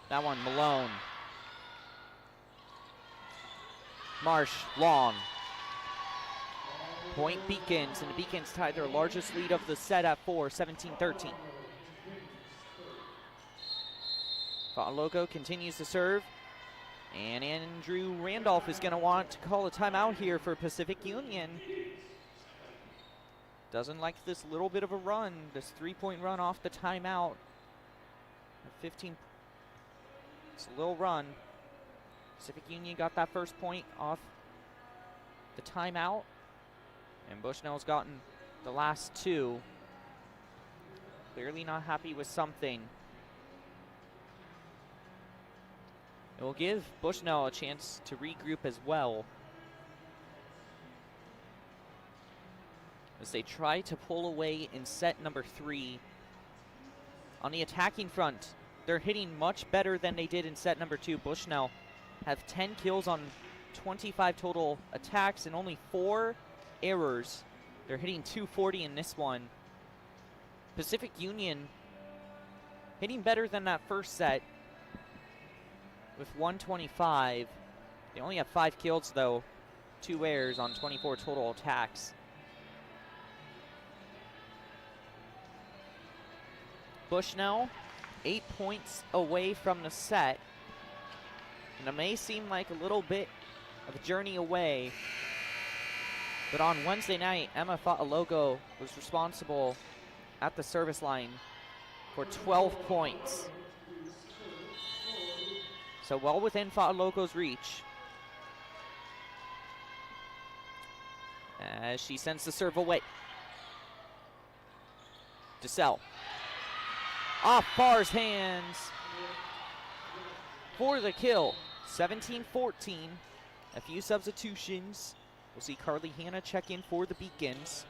That one, Malone. Marsh, long. Point Beacons, and the Beacons tied their largest lead of the set at 4, 17-13. Fa'alogo continues to serve. And Andrew Randolph is going to want to call a timeout here for Pacific Union. Doesn't like this little bit of a run, this 3-point run off the timeout. 15, it's a little run. Pacific Union got that first point off the timeout. And Bushnell's gotten the last 2. Clearly not happy with something. It will give Bushnell a chance to regroup as well, as they try to pull away in set number 3. On the attacking front, they're hitting much better than they did in set number 2. Bushnell have 10 kills on 25 total attacks and only 4 errors. They're hitting 240 in this one. Pacific Union hitting better than that first set with 125. They only have 5 kills though, 2 errors on 24 total attacks. Bushnell 8 points away from the set. And it may seem like a little bit of a journey away, but on Wednesday night, Emma Fa'alogo was responsible at the service line for 12 points. So well within Fa'alogo's reach. As she sends the serve away. DeSalle. Off Farr's hands for the kill. 17-14. A few substitutions. We'll see Carly Hanna check in for the Beacons.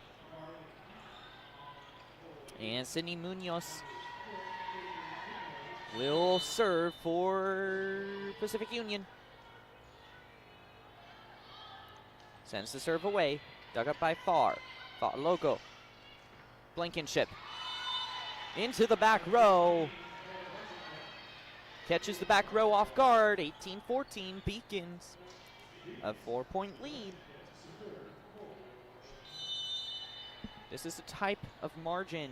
And Sydney Munoz will serve for Pacific Union. Sends the serve away. Dug up by Farr. Fa'alogo. Blankenship. Into the back row. Catches the back row off guard. 18-14 Beacons. A 4-point lead. This is the type of margin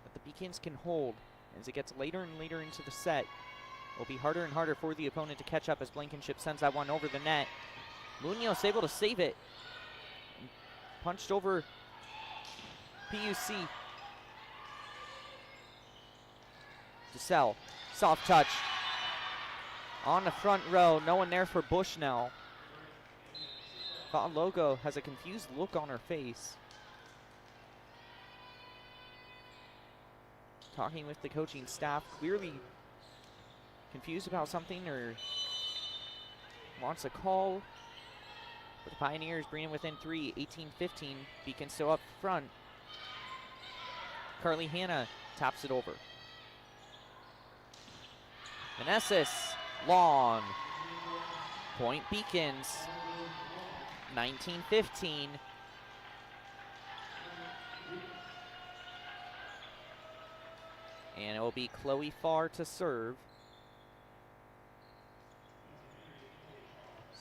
that the Beacons can hold. As it gets later and later into the set, it will be harder and harder for the opponent to catch up as Blankenship sends that one over the net. Munoz able to save it. Punched over PUC. DeSalle, soft touch. On the front row, no one there for Bushnell. Fa'alogo has a confused look on her face. Talking with the coaching staff, clearly confused about something or wants a call. With the Pioneers bringing within 3, 18-15. Beacon still up front. Carly Hanna taps it over. Meneses, long. Point Beacons, 19-15. And it will be Chloe Farr to serve.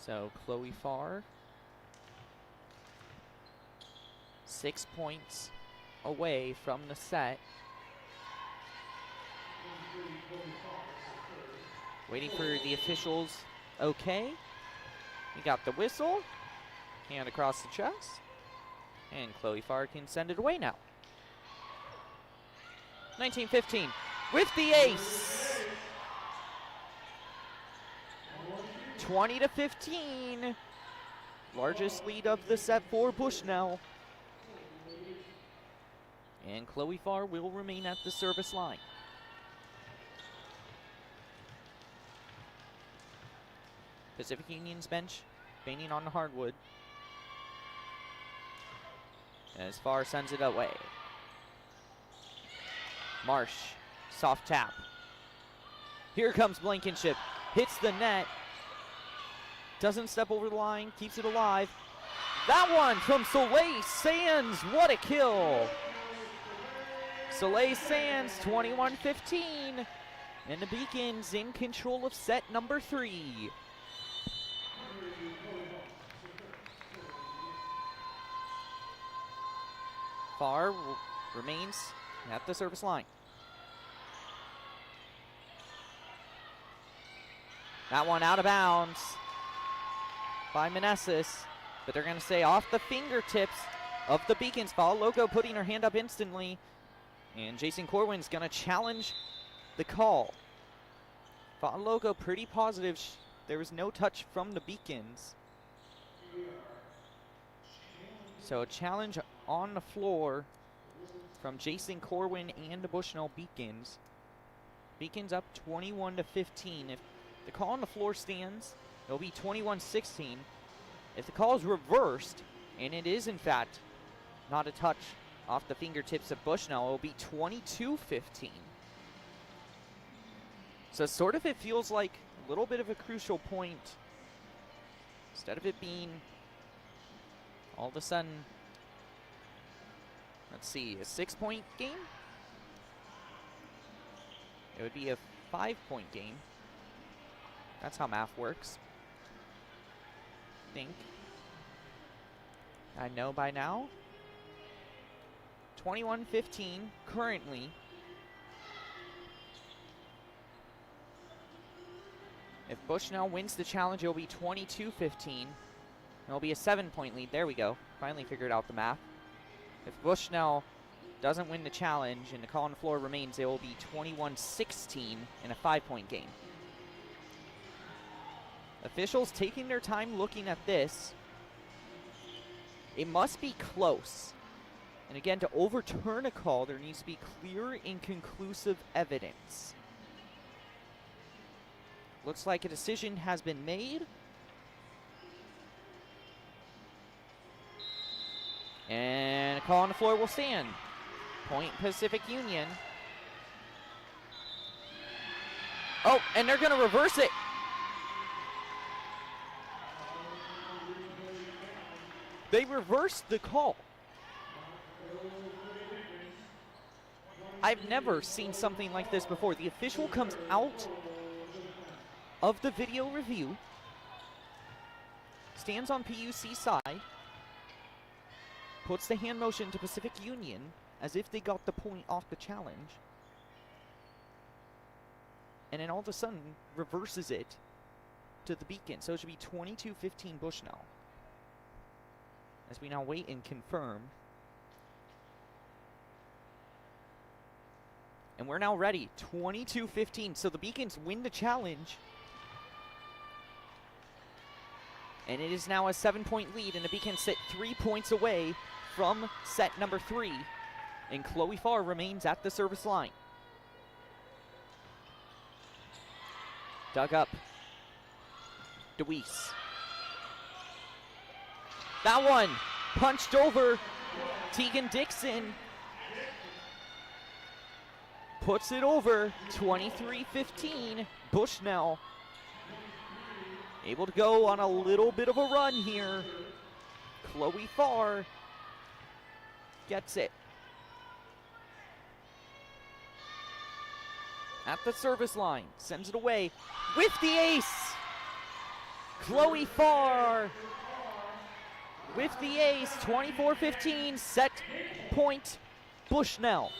So Chloe Farr, 6 points away from the set. Waiting for the officials. Okay. We got the whistle. Hand across the chest. And Chloe Farr can send it away now. 19-15 with the ace. 20-15. Largest lead of the set for Bushnell. And Chloe Farr will remain at the service line. Pacific Union's bench banging on the hardwood. As Farr sends it away. Marsh, soft tap. Here comes Blankenship. Hits the net. Doesn't step over the line, keeps it alive. That one from Soleil Sands, what a kill. Soleil Sands, 21-15. And the Beacons in control of set number 3. Farr remains at the service line. That one out of bounds by Meneses, but they're going to say off the fingertips of the Beacons. Fall Loco putting her hand up instantly, and Jason Corwin's going to challenge the call. Fall Loco pretty positive there was no touch from the Beacons. So a challenge on the floor from Jason Corwin and the Bushnell Beacons. Beacons up 21-15. If the call on the floor stands, it'll be 21-16. If the call is reversed, and it is in fact not a touch off the fingertips of Bushnell, it'll be 22-15. So sort of it feels like a little bit of a crucial point. Instead of it being all of a sudden, let's see, a 6-point game? It would be a 5-point game. That's how math works. I know by now. 21-15 currently. If Bushnell wins the challenge, it'll be 22-15. It'll be a 7-point lead. There we go. Finally figured out the math. If Bushnell doesn't win the challenge and the call on the floor remains, it will be 21-16 in a 5-point game. Officials taking their time looking at this. It must be close. And again, to overturn a call, there needs to be clear and conclusive evidence. Looks like a decision has been made. And a call on the floor will stand. Point Pacific Union. Oh, and they're going to reverse it. They reversed the call. I've never seen something like this before. The official comes out of the video review, stands on PUC side, puts the hand motion to Pacific Union as if they got the point off the challenge, and then all of a sudden reverses it to the Beacon. So it should be 22-15 Bushnell. As we now wait and confirm. And we're now ready, 22-15. So the Beacons win the challenge. And it is now a 7-point lead, and the Beacons sit 3 points away from set number 3. And Chloe Farr remains at the service line. Dug up. DeWeese. That one punched over. Tegan Dixon puts it over. 23-15. Bushnell able to go on a little bit of a run here. Chloe Farr gets it. At the service line, sends it away with the ace. Chloe Farr with the ace, 24-15, set point Bushnell.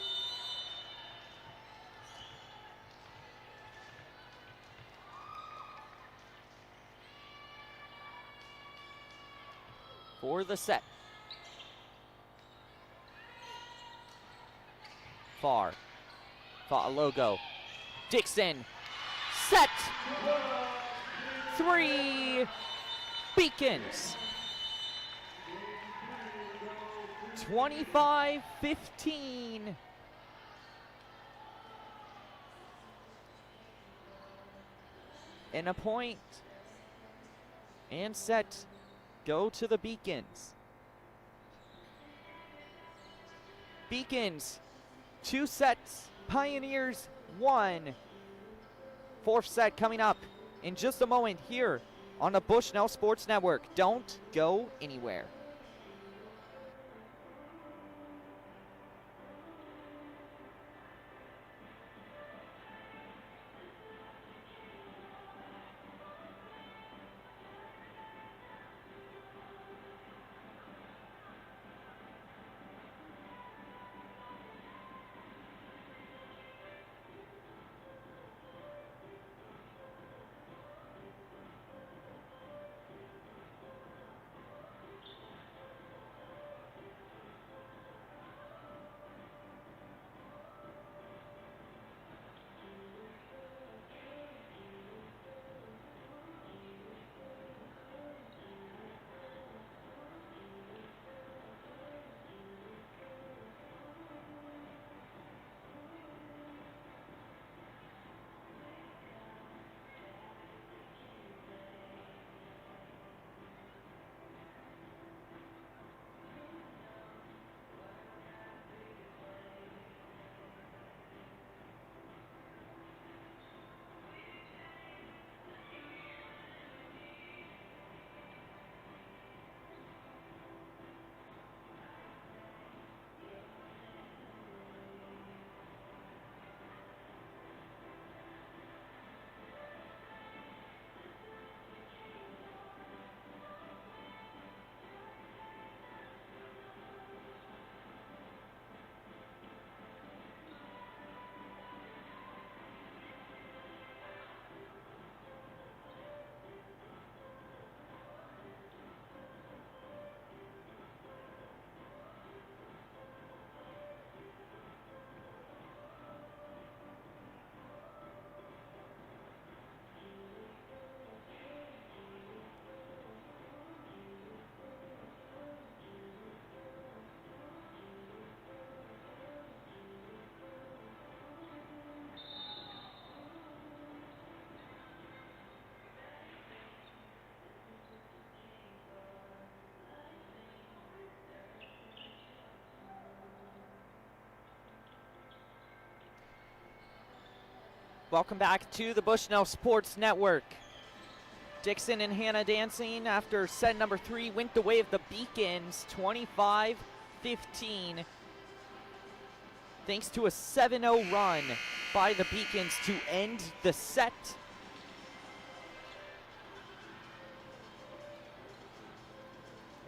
For the set. Farr, logo. Dixon, set, 3, Beacons. 25-15. And a point and set go to the Beacons. Beacons, 2 sets, Pioneers 1. 4th set coming up in just a moment here on the Bushnell Sports Network. Don't go anywhere. Welcome back to the Bushnell Sports Network. Dixon and Hannah dancing after set number 3 went the way of the Beacons, 25-15. Thanks to a 7-0 run by the Beacons to end the set.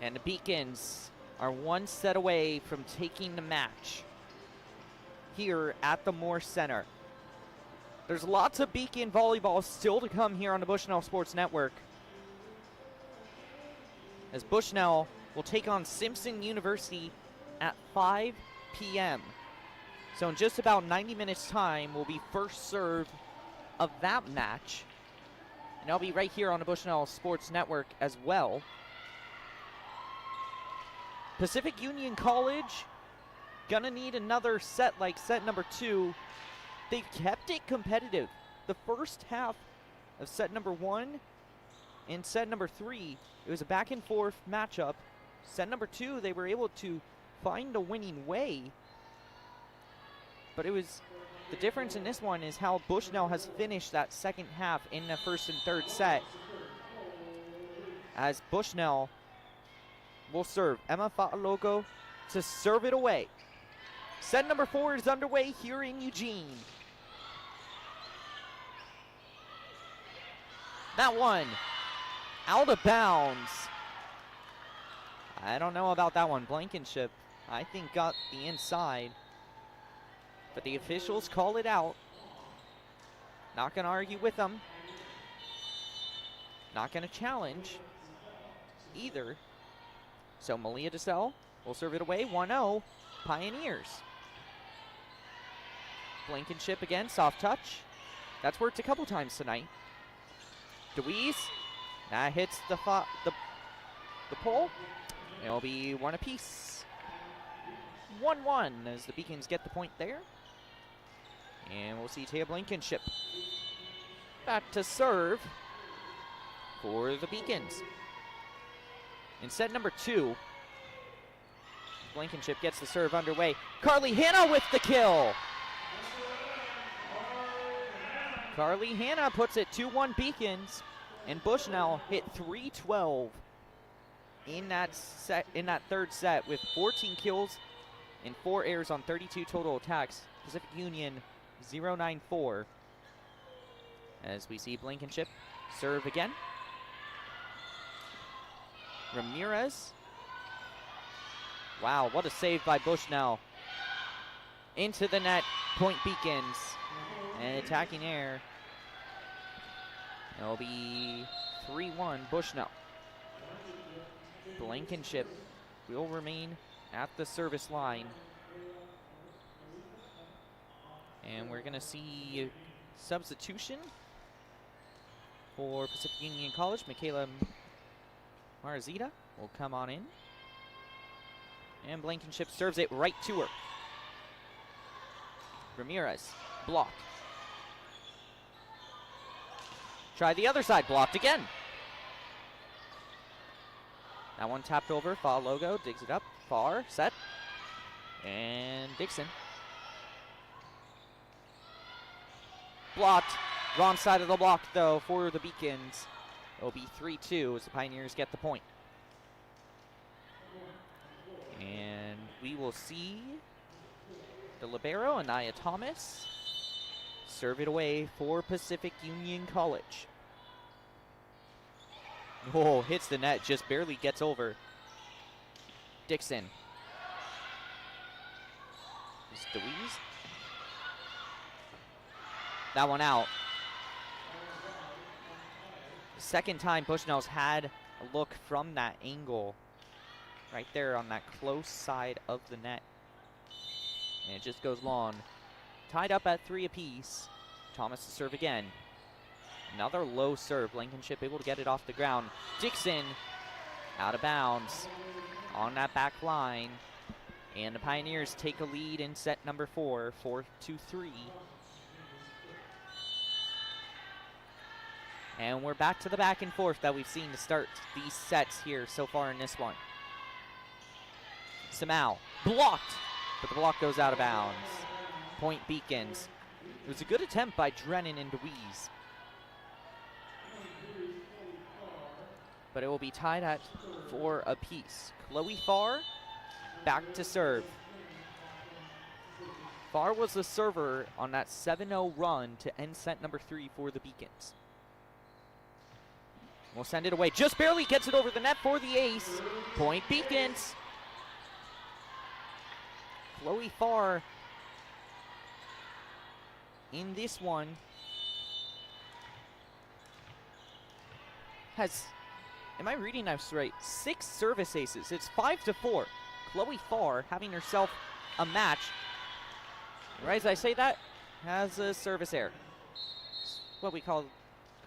And the Beacons are 1 set away from taking the match here at the Moore Center. There's lots of Beacon volleyball still to come here on the Bushnell Sports Network, as Bushnell will take on Simpson University at 5 p.m. So in just about 90 minutes time will be first serve of that match. And I'll be right here on the Bushnell Sports Network as well. Pacific Union College gonna need another set like set number 2. They've kept it competitive. The first half of set number 1 and set number 3, it was a back and forth matchup. Set number 2, they were able to find a winning way. But it was, the difference in this one is how Bushnell has finished that second half in the first and third set. As Bushnell will serve Emma Fa'alogo to serve it away. Set number 4 is underway here in Eugene. That one out of bounds. I don't know about that one. Blankenship, I think, got the inside. But the officials call it out. Not going to argue with them. Not going to challenge either. So Malia DeSalle will serve it away. 1-0, Pioneers. Blankenship again, soft touch. That's worked a couple times tonight. DeWeese, that hits the pole. It'll be one apiece. 1-1 as the Beacons get the point there. And we'll see Taya Blankenship back to serve for the Beacons. In set number 2, Blankenship gets the serve underway. Carly Hanna with the kill. Carly Hanna puts it 2-1 Beacons, and Bushnell hit 312 in that third set with 14 kills and 4 errors on 32 total attacks. Pacific Union 094. As we see Blankenship serve again. Ramirez. Wow, what a save by Bushnell. Into the net, point Beacons. And attacking air. It'll be 3-1 Bushnell. Blankenship will remain at the service line. And we're going to see substitution for Pacific Union College. Michaela Marzita will come on in. And Blankenship serves it right to her. Ramirez, blocked. Try the other side, blocked again. That one tapped over, Fa'alogo digs it up, far, set. And Dixon. Blocked, wrong side of the block though for the Beacons. It'll be 3-2 as the Pioneers get the point. And we will see the libero, Anaya Thomas, serve it away for Pacific Union College. Oh, hits the net, just barely gets over. Dixon. Is DeWeese? That one out. Second time Bushnell's had a look from that angle. Right there on that close side of the net. And it just goes long. Tied up at 3 apiece. Thomas to serve again. Another low serve. Blankenship able to get it off the ground. Dixon out of bounds on that back line. And the Pioneers take a lead in set number 4, 4-3. And we're back to the back and forth that we've seen to start these sets here so far in this one. Samau blocked, but the block goes out of bounds. Point Beacons. It was a good attempt by Drennan and DeWeese. But it will be tied at 4 apiece. Chloe Farr back to serve. Farr was the server on that 7-0 run to end set number 3 for the Beacons. We'll send it away. Just barely gets it over the net for the ace. Point Beacons. Chloe Farr in this one has, am I reading this right? 6 service aces. It's 5-4. Chloe Farr having herself a match. Right as I say that, has a service error. It's what we call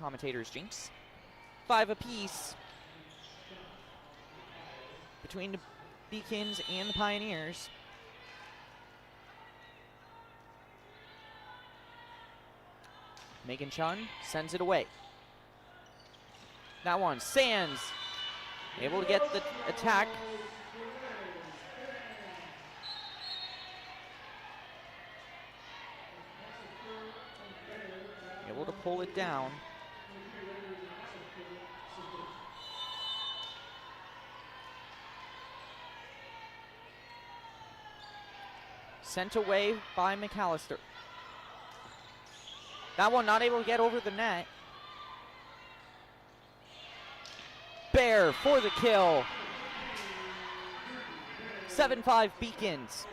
commentators jinx. 5 apiece between the Beacons and the Pioneers. Megan Chun sends it away. That one, Sands able to get the attack Able to pull it down. Sent away by McAllister. That one not able to get over the net. Bear for the kill. 7-5 Beacons.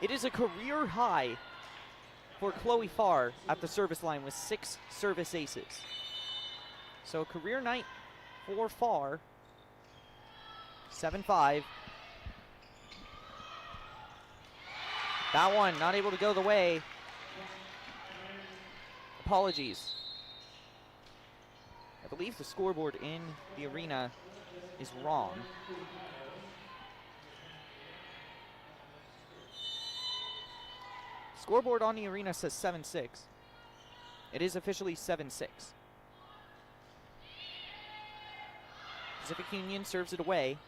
It is a career high for Chloe Farr at the service line with 6 service aces. So career night for Farr. 7-5. That one not able to go the way. Apologies. I believe the scoreboard in the arena is wrong. Scoreboard on the arena says 7-6. It is officially 7-6. Pacific Union serves it away.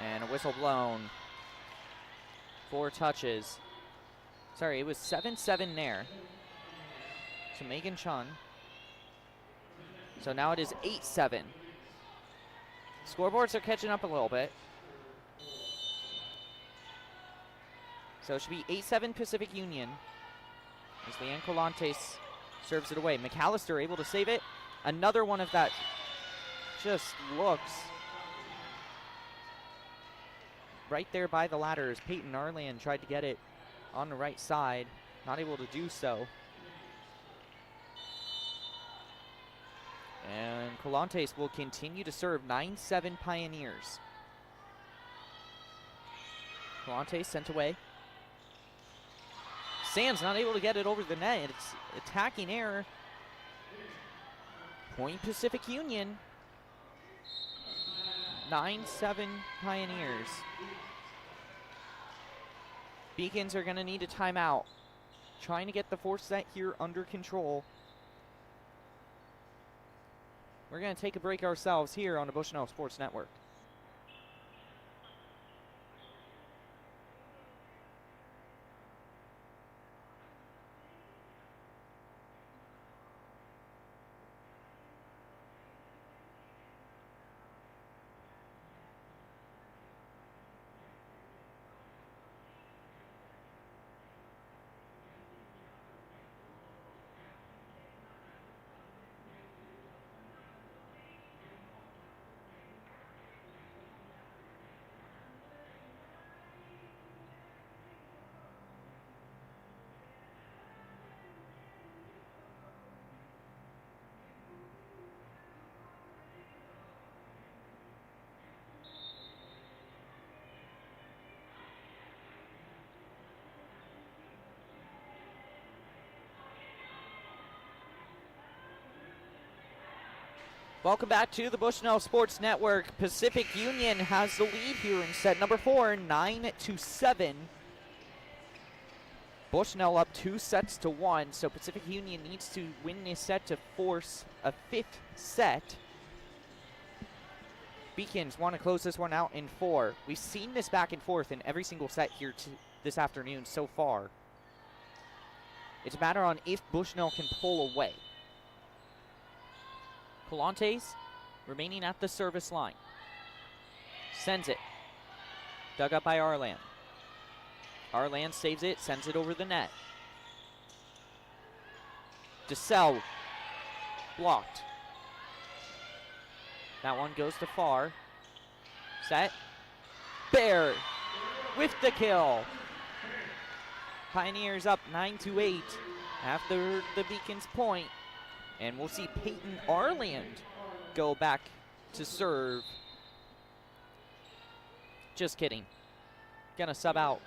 And a whistle blown. 4 touches. Sorry, it was 7-7 there to Megan Chun. So now it is 8-7. Scoreboards are catching up a little bit. So it should be 8-7 Pacific Union as Leanne Colantes serves it away. McAllister able to save it. Another one of that just looks right there by the ladders. Peyton Arland tried to get it on the right side. Not able to do so. And Colantes will continue to serve. 9-7 Pioneers. Colantes sent away. Sands not able to get it over the net. It's attacking error. Point Pacific Union. 9-7 Pioneers. Beacons are going to need a timeout. Trying to get the 4th set here under control. We're going to take a break ourselves here on the Bushnell Sports Network. Welcome back to the Bushnell Sports Network. Pacific Union has the lead here in set number 4, 9-7. Bushnell up 2-1, so Pacific Union needs to win this set to force a 5th set. Beacons want to close this one out in 4. We've seen this back and forth in every single set here this afternoon so far. It's a matter on if Bushnell can pull away. Colantes remaining at the service line. Sends it. Dug up by Arland. Arland saves it, sends it over the net. DeSalle blocked. That one goes to Farr. Set. Bear with the kill. Pioneers up 9-8 after the Beacons point. And we'll see Peyton Arland go back to serve. Just kidding. Gonna sub out.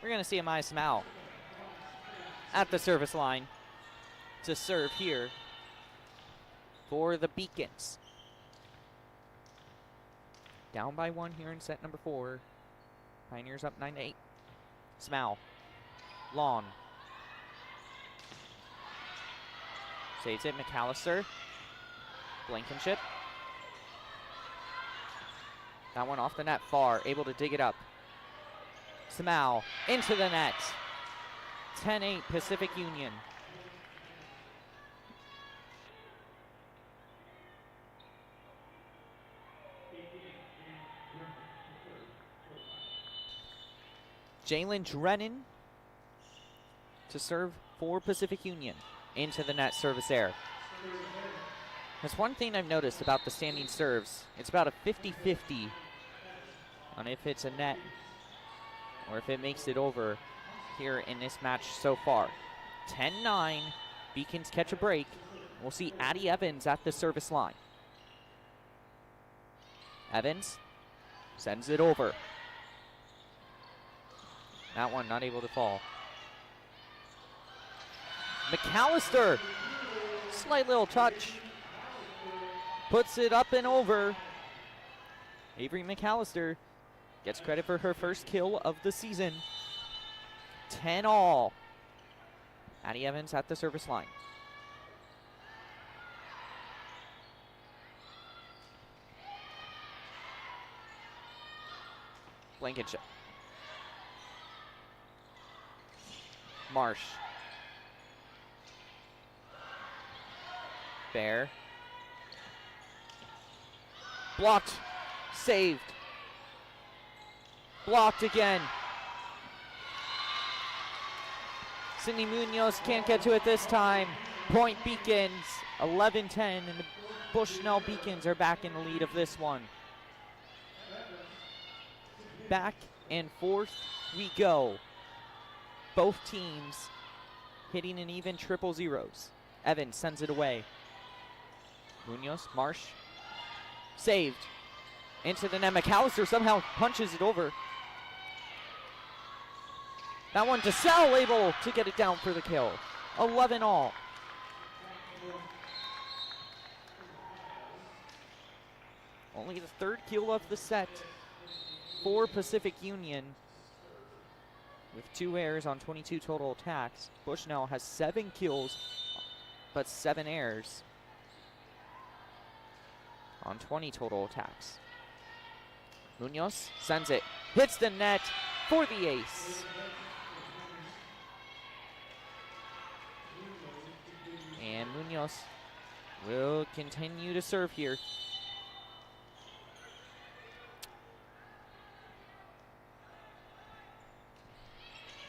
We're gonna see Amaya Smau at the service line to serve here for the Beacons. Down by 1 here in set number 4. Pioneers up 9-8. Smau. Lawn. Saves it, McAllister. Blankenship. That one off the net, Farr, able to dig it up. Smau into the net. 10-8 Pacific Union. Jalen Drennan to serve for Pacific Union. Into the net, service error. That's one thing I've noticed about the standing serves. It's about a 50-50 on if it's a net or if it makes it over here in this match so far. 10-9, Beacons catch a break. We'll see Addie Evans at the service line. Evans sends it over. That one not able to fall. McAllister, slight little touch. Puts it up and over. Avery McAllister gets credit for her first kill of the season. 10-all. Addie Evans at the service line. Blankenship. Marsh. Bear. Blocked. Saved. Blocked again. Sydney Munoz can't get to it this time. Point Beacons, 11-10, and the Bushnell Beacons are back in the lead of this one. Back and forth we go. Both teams hitting an even triple zeros. Evans sends it away. Munoz, Marsh, saved. Into the net. McAllister somehow punches it over. That one, DeSalle able to get it down for the kill. 11-all. Only the third kill of the set for Pacific Union. With 2 errors on 22 total attacks. Bushnell has 7 kills, but 7 errors on 20 total attacks. Munoz sends it, hits the net for the ace. And Munoz will continue to serve here.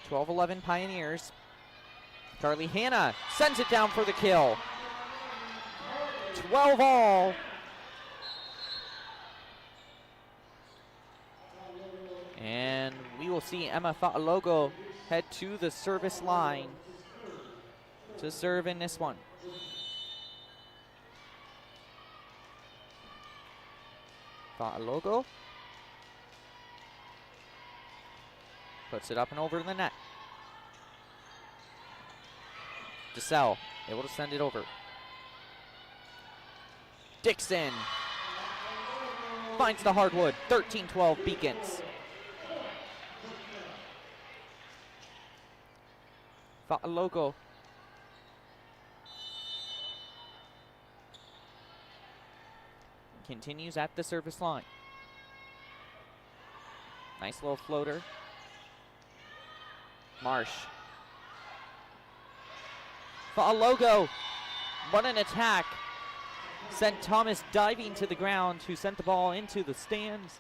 (12-11) Pioneers. Carly Hanna sends it down for the kill. 12-all. And we will see Emma Fa'alogo head to the service line to serve in this one. Fa'alogo puts it up and over the net. DeSalle able to send it over. Dixon finds the hardwood. 13-12 Beacons. Fa'alogo continues at the service line. Nice little floater. Marsh. Fa'alogo, what an attack. Sent Thomas diving to the ground, who sent the ball into the stands.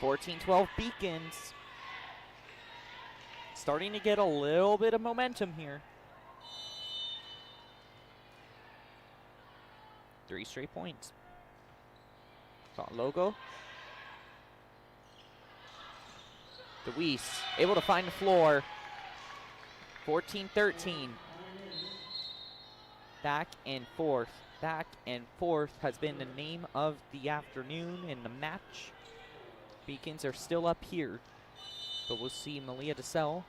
14-12 Beacons. Starting to get a little bit of momentum here. 3 straight points. Fa'alogo. DeWeese able to find the floor. 14-13. Back and forth. Back and forth has been the name of the afternoon in the match. Beacons are still up here, but we'll see Malia DeSalle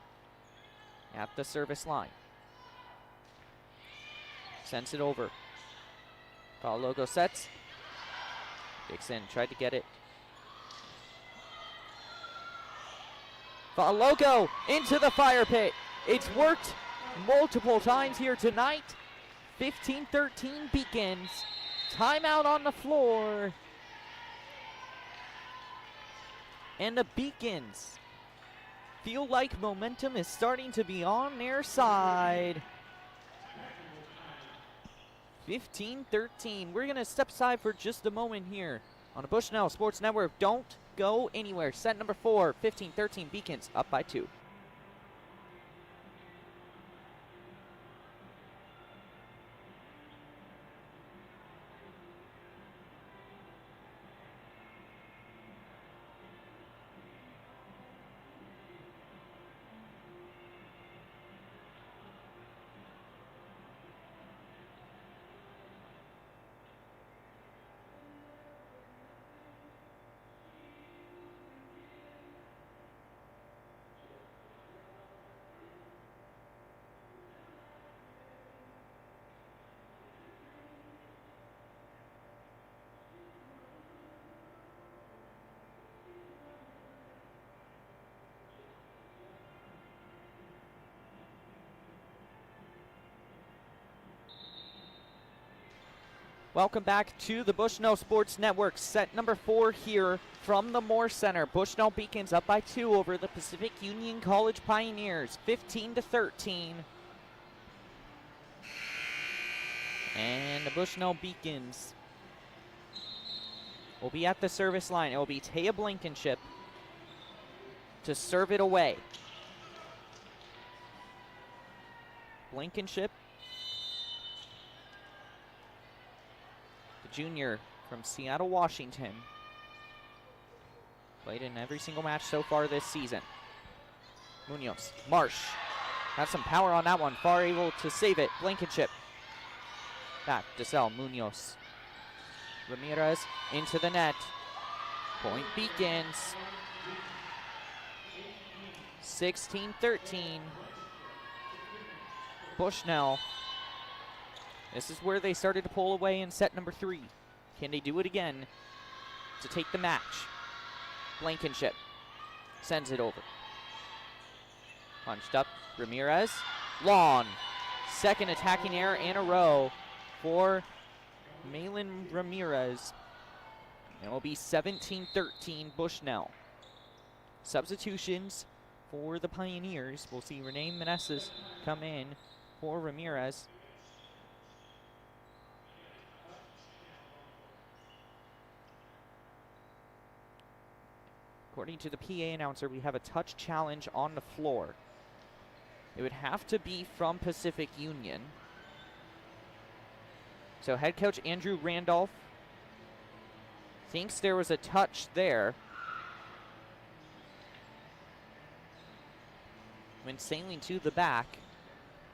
at the service line. Sends it over. Fa'alogo sets. Dixon tried to get it. Fa'alogo into the fire pit. It's worked multiple times here tonight. 15-13 Beacons. Timeout on the floor. And the Beacons feel like momentum is starting to be on their side. 15-13. We're going to step aside for just a moment here on the Bushnell Sports Network. Don't go anywhere. Set number 4, 15-13 Beacons up by 2. Welcome back to the Bushnell Sports Network. Set number 4 here from the Moore Center. Bushnell Beacons up by 2 over the Pacific Union College Pioneers, 15-13. And the Bushnell Beacons will be at the service line. It will be Taya Blankenship to serve it away. Blankenship, junior from Seattle, Washington. Played in every single match so far this season. Munoz, Marsh, got some power on that one. Far able to save it. Blankenship. Back to Sell, Munoz. Ramirez into the net. Point Beacons. 16-13. Bushnell. This is where they started to pull away in set number 3. Can they do it again to take the match? Blankenship sends it over. Punched up, Ramirez. Long. Second attacking error in a row for Malin Ramirez. It will be 17-13 Bushnell. Substitutions for the Pioneers. We'll see Renee Meneses come in for Ramirez. According to the PA announcer, we have a touch challenge on the floor. It would have to be from Pacific Union. So head coach Andrew Randolph thinks there was a touch there when sailing to the back.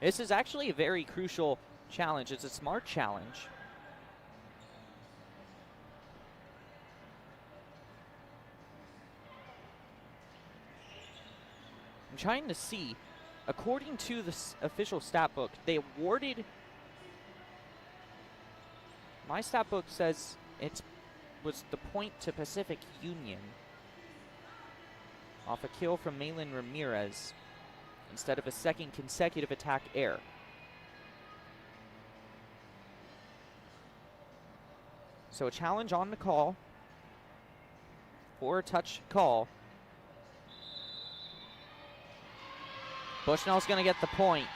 This is actually a very crucial challenge. It's a smart challenge. I'm trying to see, according to the official stat book, they awarded, my stat book says it was the point to Pacific Union off a kill from Malin Ramirez instead of a second consecutive attack error. So a challenge on the call for a touch call. Bushnell's going to get the point.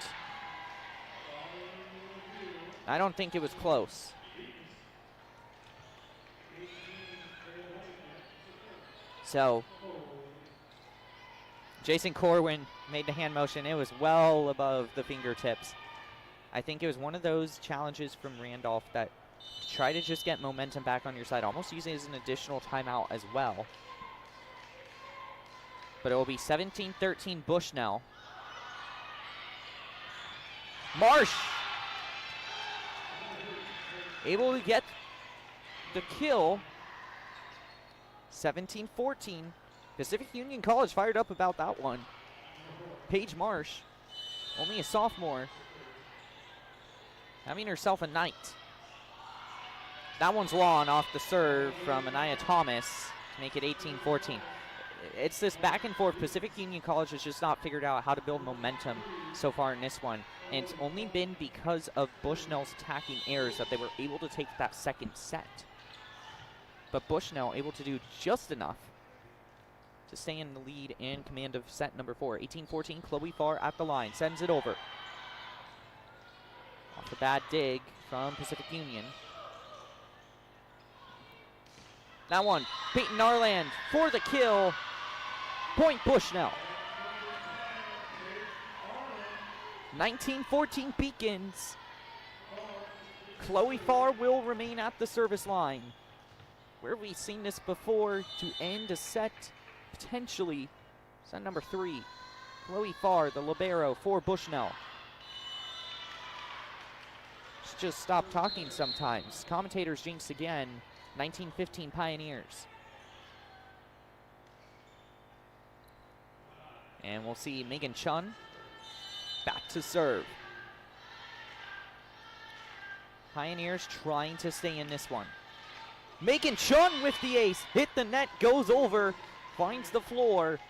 I don't think it was close. So, Jason Corwin made the hand motion. It was well above the fingertips. I think it was one of those challenges from Randolph that try to just get momentum back on your side, almost using it as an additional timeout as well. But it will be 17-13 Bushnell. Marsh able to get the kill. 17-14. Pacific Union College fired up about that one. Paige Marsh, only a sophomore, having herself a night. That one's long off the serve from Anaya Thomas to make it 18-14. It's this back and forth. Pacific Union College has just not figured out how to build momentum so far in this one. And it's only been because of Bushnell's attacking errors that they were able to take that second set. But Bushnell able to do just enough to stay in the lead and command of set number 4. 18-14, Chloe Farr at the line, sends it over. Off the bad dig from Pacific Union. That one, Peyton Narland for the kill. Point Bushnell. 19-14 Beacons. Chloe Farr will remain at the service line. Where have we seen this before to end a set, potentially set number 3. Chloe Farr, the libero for Bushnell. Just stop talking sometimes. Commentators jinx again. 19-15 Pioneers. And we'll see Megan Chun back to serve. Pioneers trying to stay in this one. Megan Chun with the ace. Hit the net, goes over, finds the floor.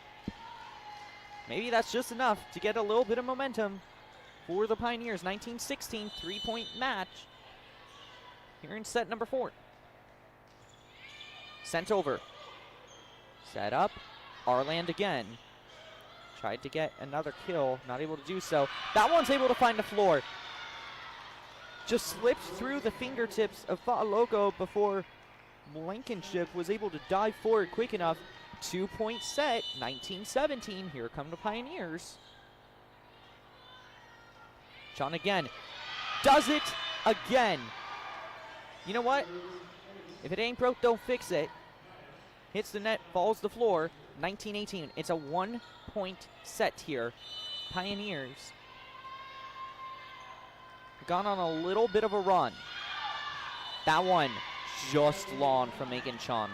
Maybe that's just enough to get a little bit of momentum for the Pioneers. 19-16, 3-point match here in set number 4. Sent over. Set up. Arland again. Tried to get another kill. Not able to do so. That one's able to find the floor. Just slipped through the fingertips of Fa'alogo before Blankenship was able to dive forward quick enough. 2-point set. 19-17. Here come the Pioneers. John again. Does it again. You know what? If it ain't broke, don't fix it. Hits the net, falls the floor. 19-18. It's a 1-point set here. Pioneers gone on a little bit of a run. That one just lawn from Megan Chun.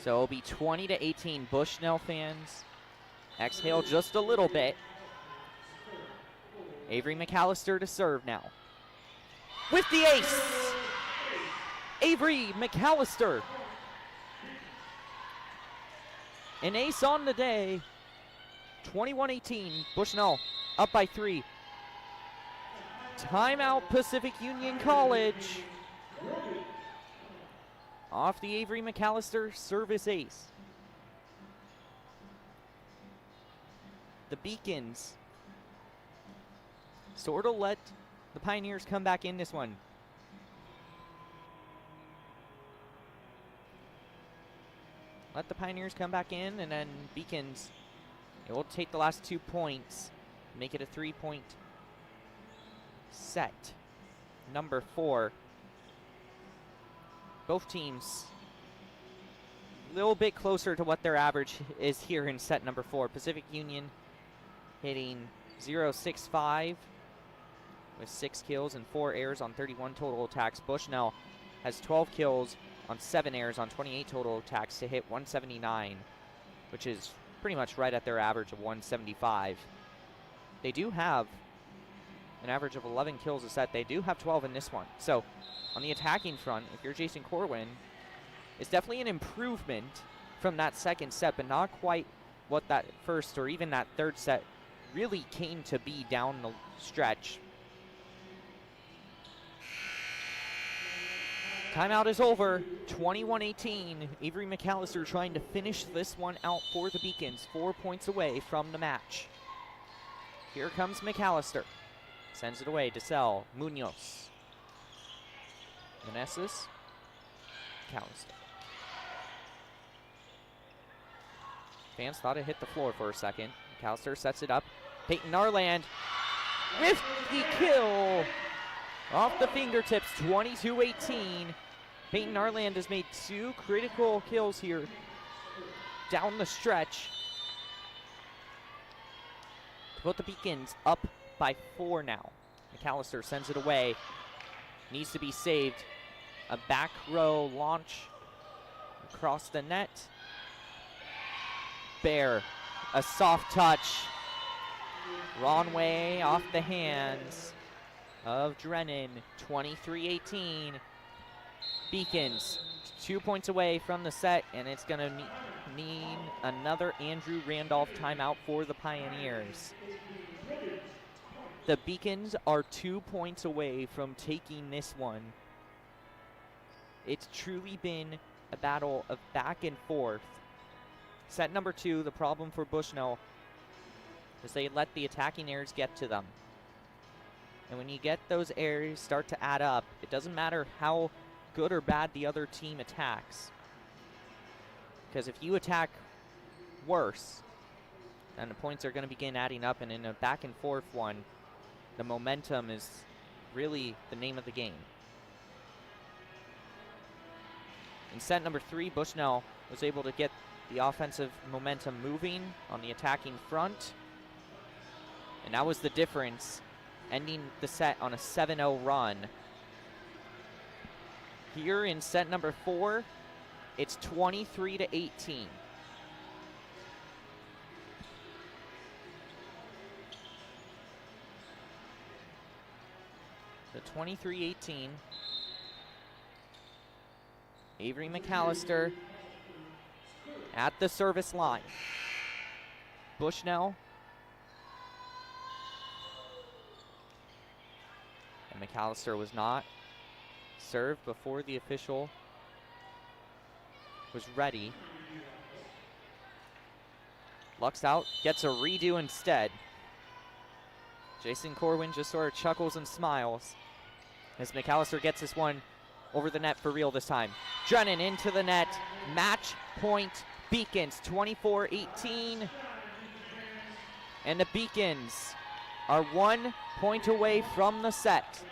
So it'll be 20-18. Bushnell fans exhale just a little bit. Avery McAllister to serve now. With the ace! Avery McAllister. An ace on the day. 21-18. Bushnell up by 3. Timeout Pacific Union College. Off the Avery McAllister service ace. The Beacons sort of let the Pioneers come back in this one. Let the Pioneers come back in, and then Beacons, it will take the last 2 points, make it a 3-point set. Number 4. Both teams a little bit closer to what their average is here in set number 4. Pacific Union hitting 0.65 with 6 kills and 4 errors on 31 total attacks. Bushnell has 12 kills on 7 errors on 28 total attacks to hit 179, which is pretty much right at their average of 175. They do have an average of 11 kills a set. They do have 12 in this one. So on the attacking front, if you're Jason Corwin, it's definitely an improvement from that second set, but not quite what that first or even that third set really came to be down the stretch. Timeout is over. 21-18. Avery McAllister trying to finish this one out for the Beacons. 4 points away from the match. Here comes McAllister. Sends it away. DeSalle. Munoz. Meneses. McAllister. Fans thought it hit the floor for a second. McAllister sets it up. Peyton Narland with the kill. Off the fingertips. 22-18. Peyton Narland has made 2 critical kills here down the stretch to put the Beacons up by 4 now. McAllister sends it away. Needs to be saved. A back row launch across the net. Bear, a soft touch. Wrong way off the hands of Drennan. 23-18. Beacons 2 points away from the set, and it's going to mean another Andrew Randolph timeout for the Pioneers. The Beacons are 2 points away from taking this one. It's truly been a battle of back and forth. Set number 2, the problem for Bushnell is they let the attacking errors get to them. And when you get those errors start to add up, it doesn't matter how good or bad the other team attacks. Because if you attack worse, then the points are going to begin adding up, and in a back and forth one, the momentum is really the name of the game. In set number 3, Bushnell was able to get the offensive momentum moving on the attacking front. And that was the difference, ending the set on a 7-0 run. Here in set number 4, it's 23-18. So 23-18. Avery McAllister at the service line. Bushnell. And McAllister was not served before the official was ready. Lucks out, gets a redo instead. Jason Corwin just sort of chuckles and smiles as McAllister gets this one over the net for real this time. Drennan into the net. Match point Beacons, 24-18. And the Beacons are 1 point away from the set.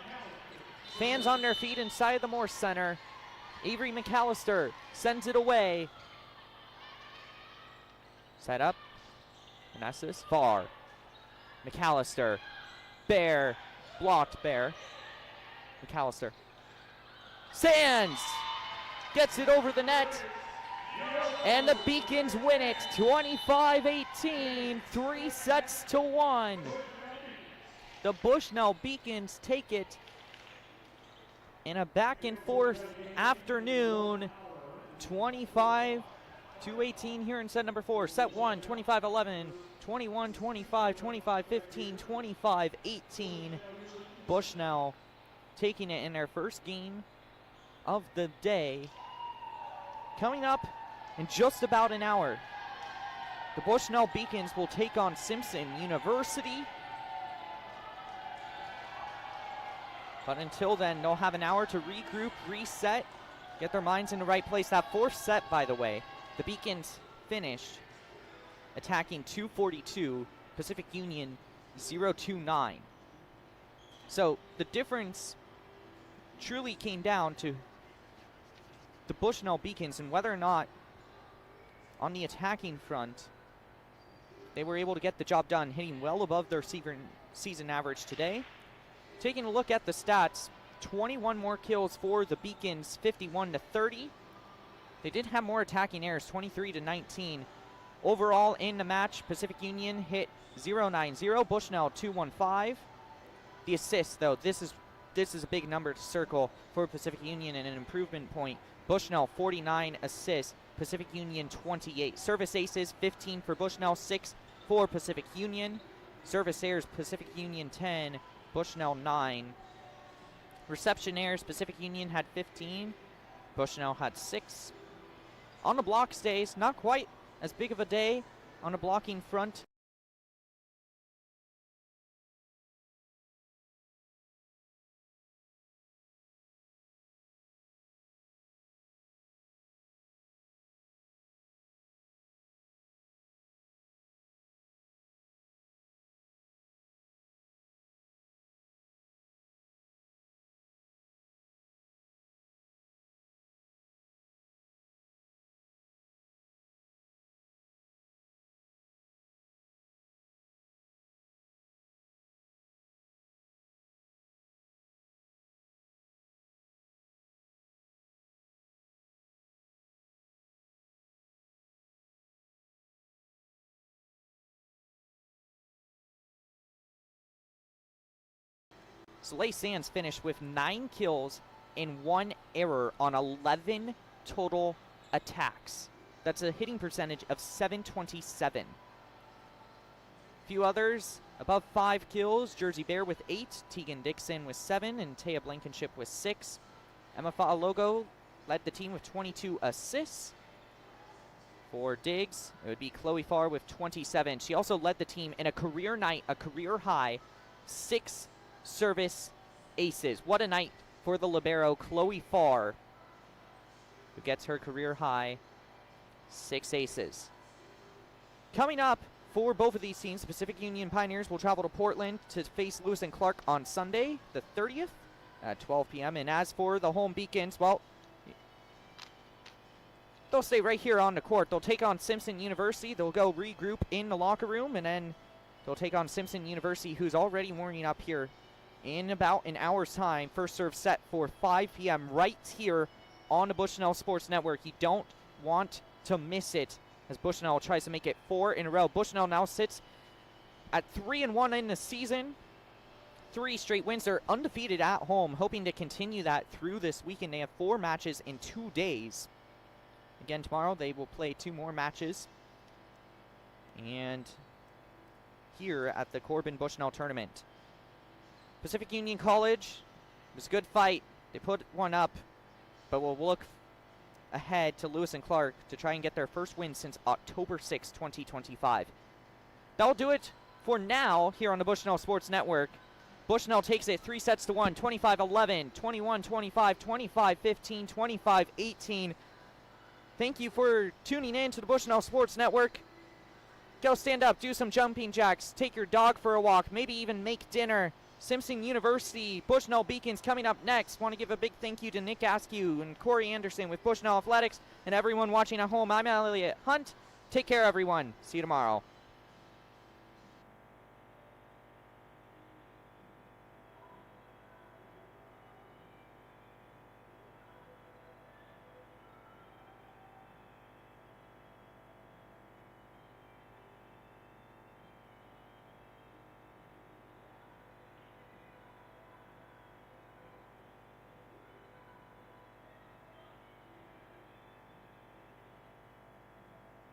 Fans on their feet inside the Morse Center. Avery McAllister sends it away. Set up. Onassis far. McAllister. Bear. Blocked Bear. McAllister. Sands gets it over the net. And the Beacons win it 25-18, 3-1. The Bushnell Beacons take it in a back and forth afternoon. 25-18 here in set number 4. Set 1, 25-11, 21-25, 25-15, 25-18. Bushnell taking it in their first game of the day. Coming up in just about an hour, the Bushnell Beacons will take on Simpson University. But until then, they'll have an hour to regroup, reset, get their minds in the right place. That fourth set, by the way, the Beacons finished attacking 242, Pacific Union 029. So the difference truly came down to the Bushnell Beacons and whether or not on the attacking front they were able to get the job done, hitting well above their season average today. Taking a look at the stats, 21 more kills for the Beacons, 51-30. They did have more attacking errors, 23-19. Overall in the match, Pacific Union hit 090, Bushnell 215. The assists, though, this is a big number to circle for Pacific Union and an improvement point. Bushnell 49 assists, Pacific Union 28. Service aces 15 for Bushnell, 6 for Pacific Union. Service errors, Pacific Union 10, Bushnell 9. Reception errors, Pacific Union had 15, Bushnell had 6. On the blocks days, not quite as big of a day on the blocking front. Soleil Sands finished with 9 kills and 1 error on 11 total attacks. That's a hitting percentage of 727. few others above 5 kills. Jersey Bear with 8, Tegan Dixon with 7, and Taya Blankenship with 6. Emma Fa'alogo led the team with 22 assists. For Diggs, it would be Chloe Farr with 27. She also led the team in a career night, a career high, 6 service aces. What a night for the libero, Chloe Farr, who gets her career high 6 aces. Coming up for both of these teams, Pacific Union Pioneers will travel to Portland to face Lewis and Clark on Sunday, the 30th at 12 p.m. And as for the home Beacons, well, they'll stay right here on the court. They'll take on Simpson University. They'll go regroup in the locker room, and then they'll take on Simpson University, who's already warming up here in about an hour's time. First serve set for 5 p.m. right here on the Bushnell Sports Network. You don't want to miss it as Bushnell tries to make it 4 in a row. Bushnell now sits at 3-1 in the season. 3 straight wins. They're undefeated at home, hoping to continue that through this weekend. They have 4 matches in 2 days. Again, tomorrow they will play 2 more matches. And here at the Corbin Bushnell tournament. Pacific Union College, it was a good fight. They put one up, but we'll look ahead to Lewis and Clark to try and get their first win since October 6, 2025. That'll do it for now here on the Bushnell Sports Network. Bushnell takes it 3-1, 25-11, 21-25, 25-15, 25-18. Thank you for tuning in to the Bushnell Sports Network. Go stand up, do some jumping jacks, take your dog for a walk, maybe even make dinner. Simpson University, Bushnell Beacons coming up next. Want to give a big thank you to Nick Askew and Corey Anderson with Bushnell Athletics and everyone watching at home. I'm Elliot Hunt. Take care, everyone. See you tomorrow.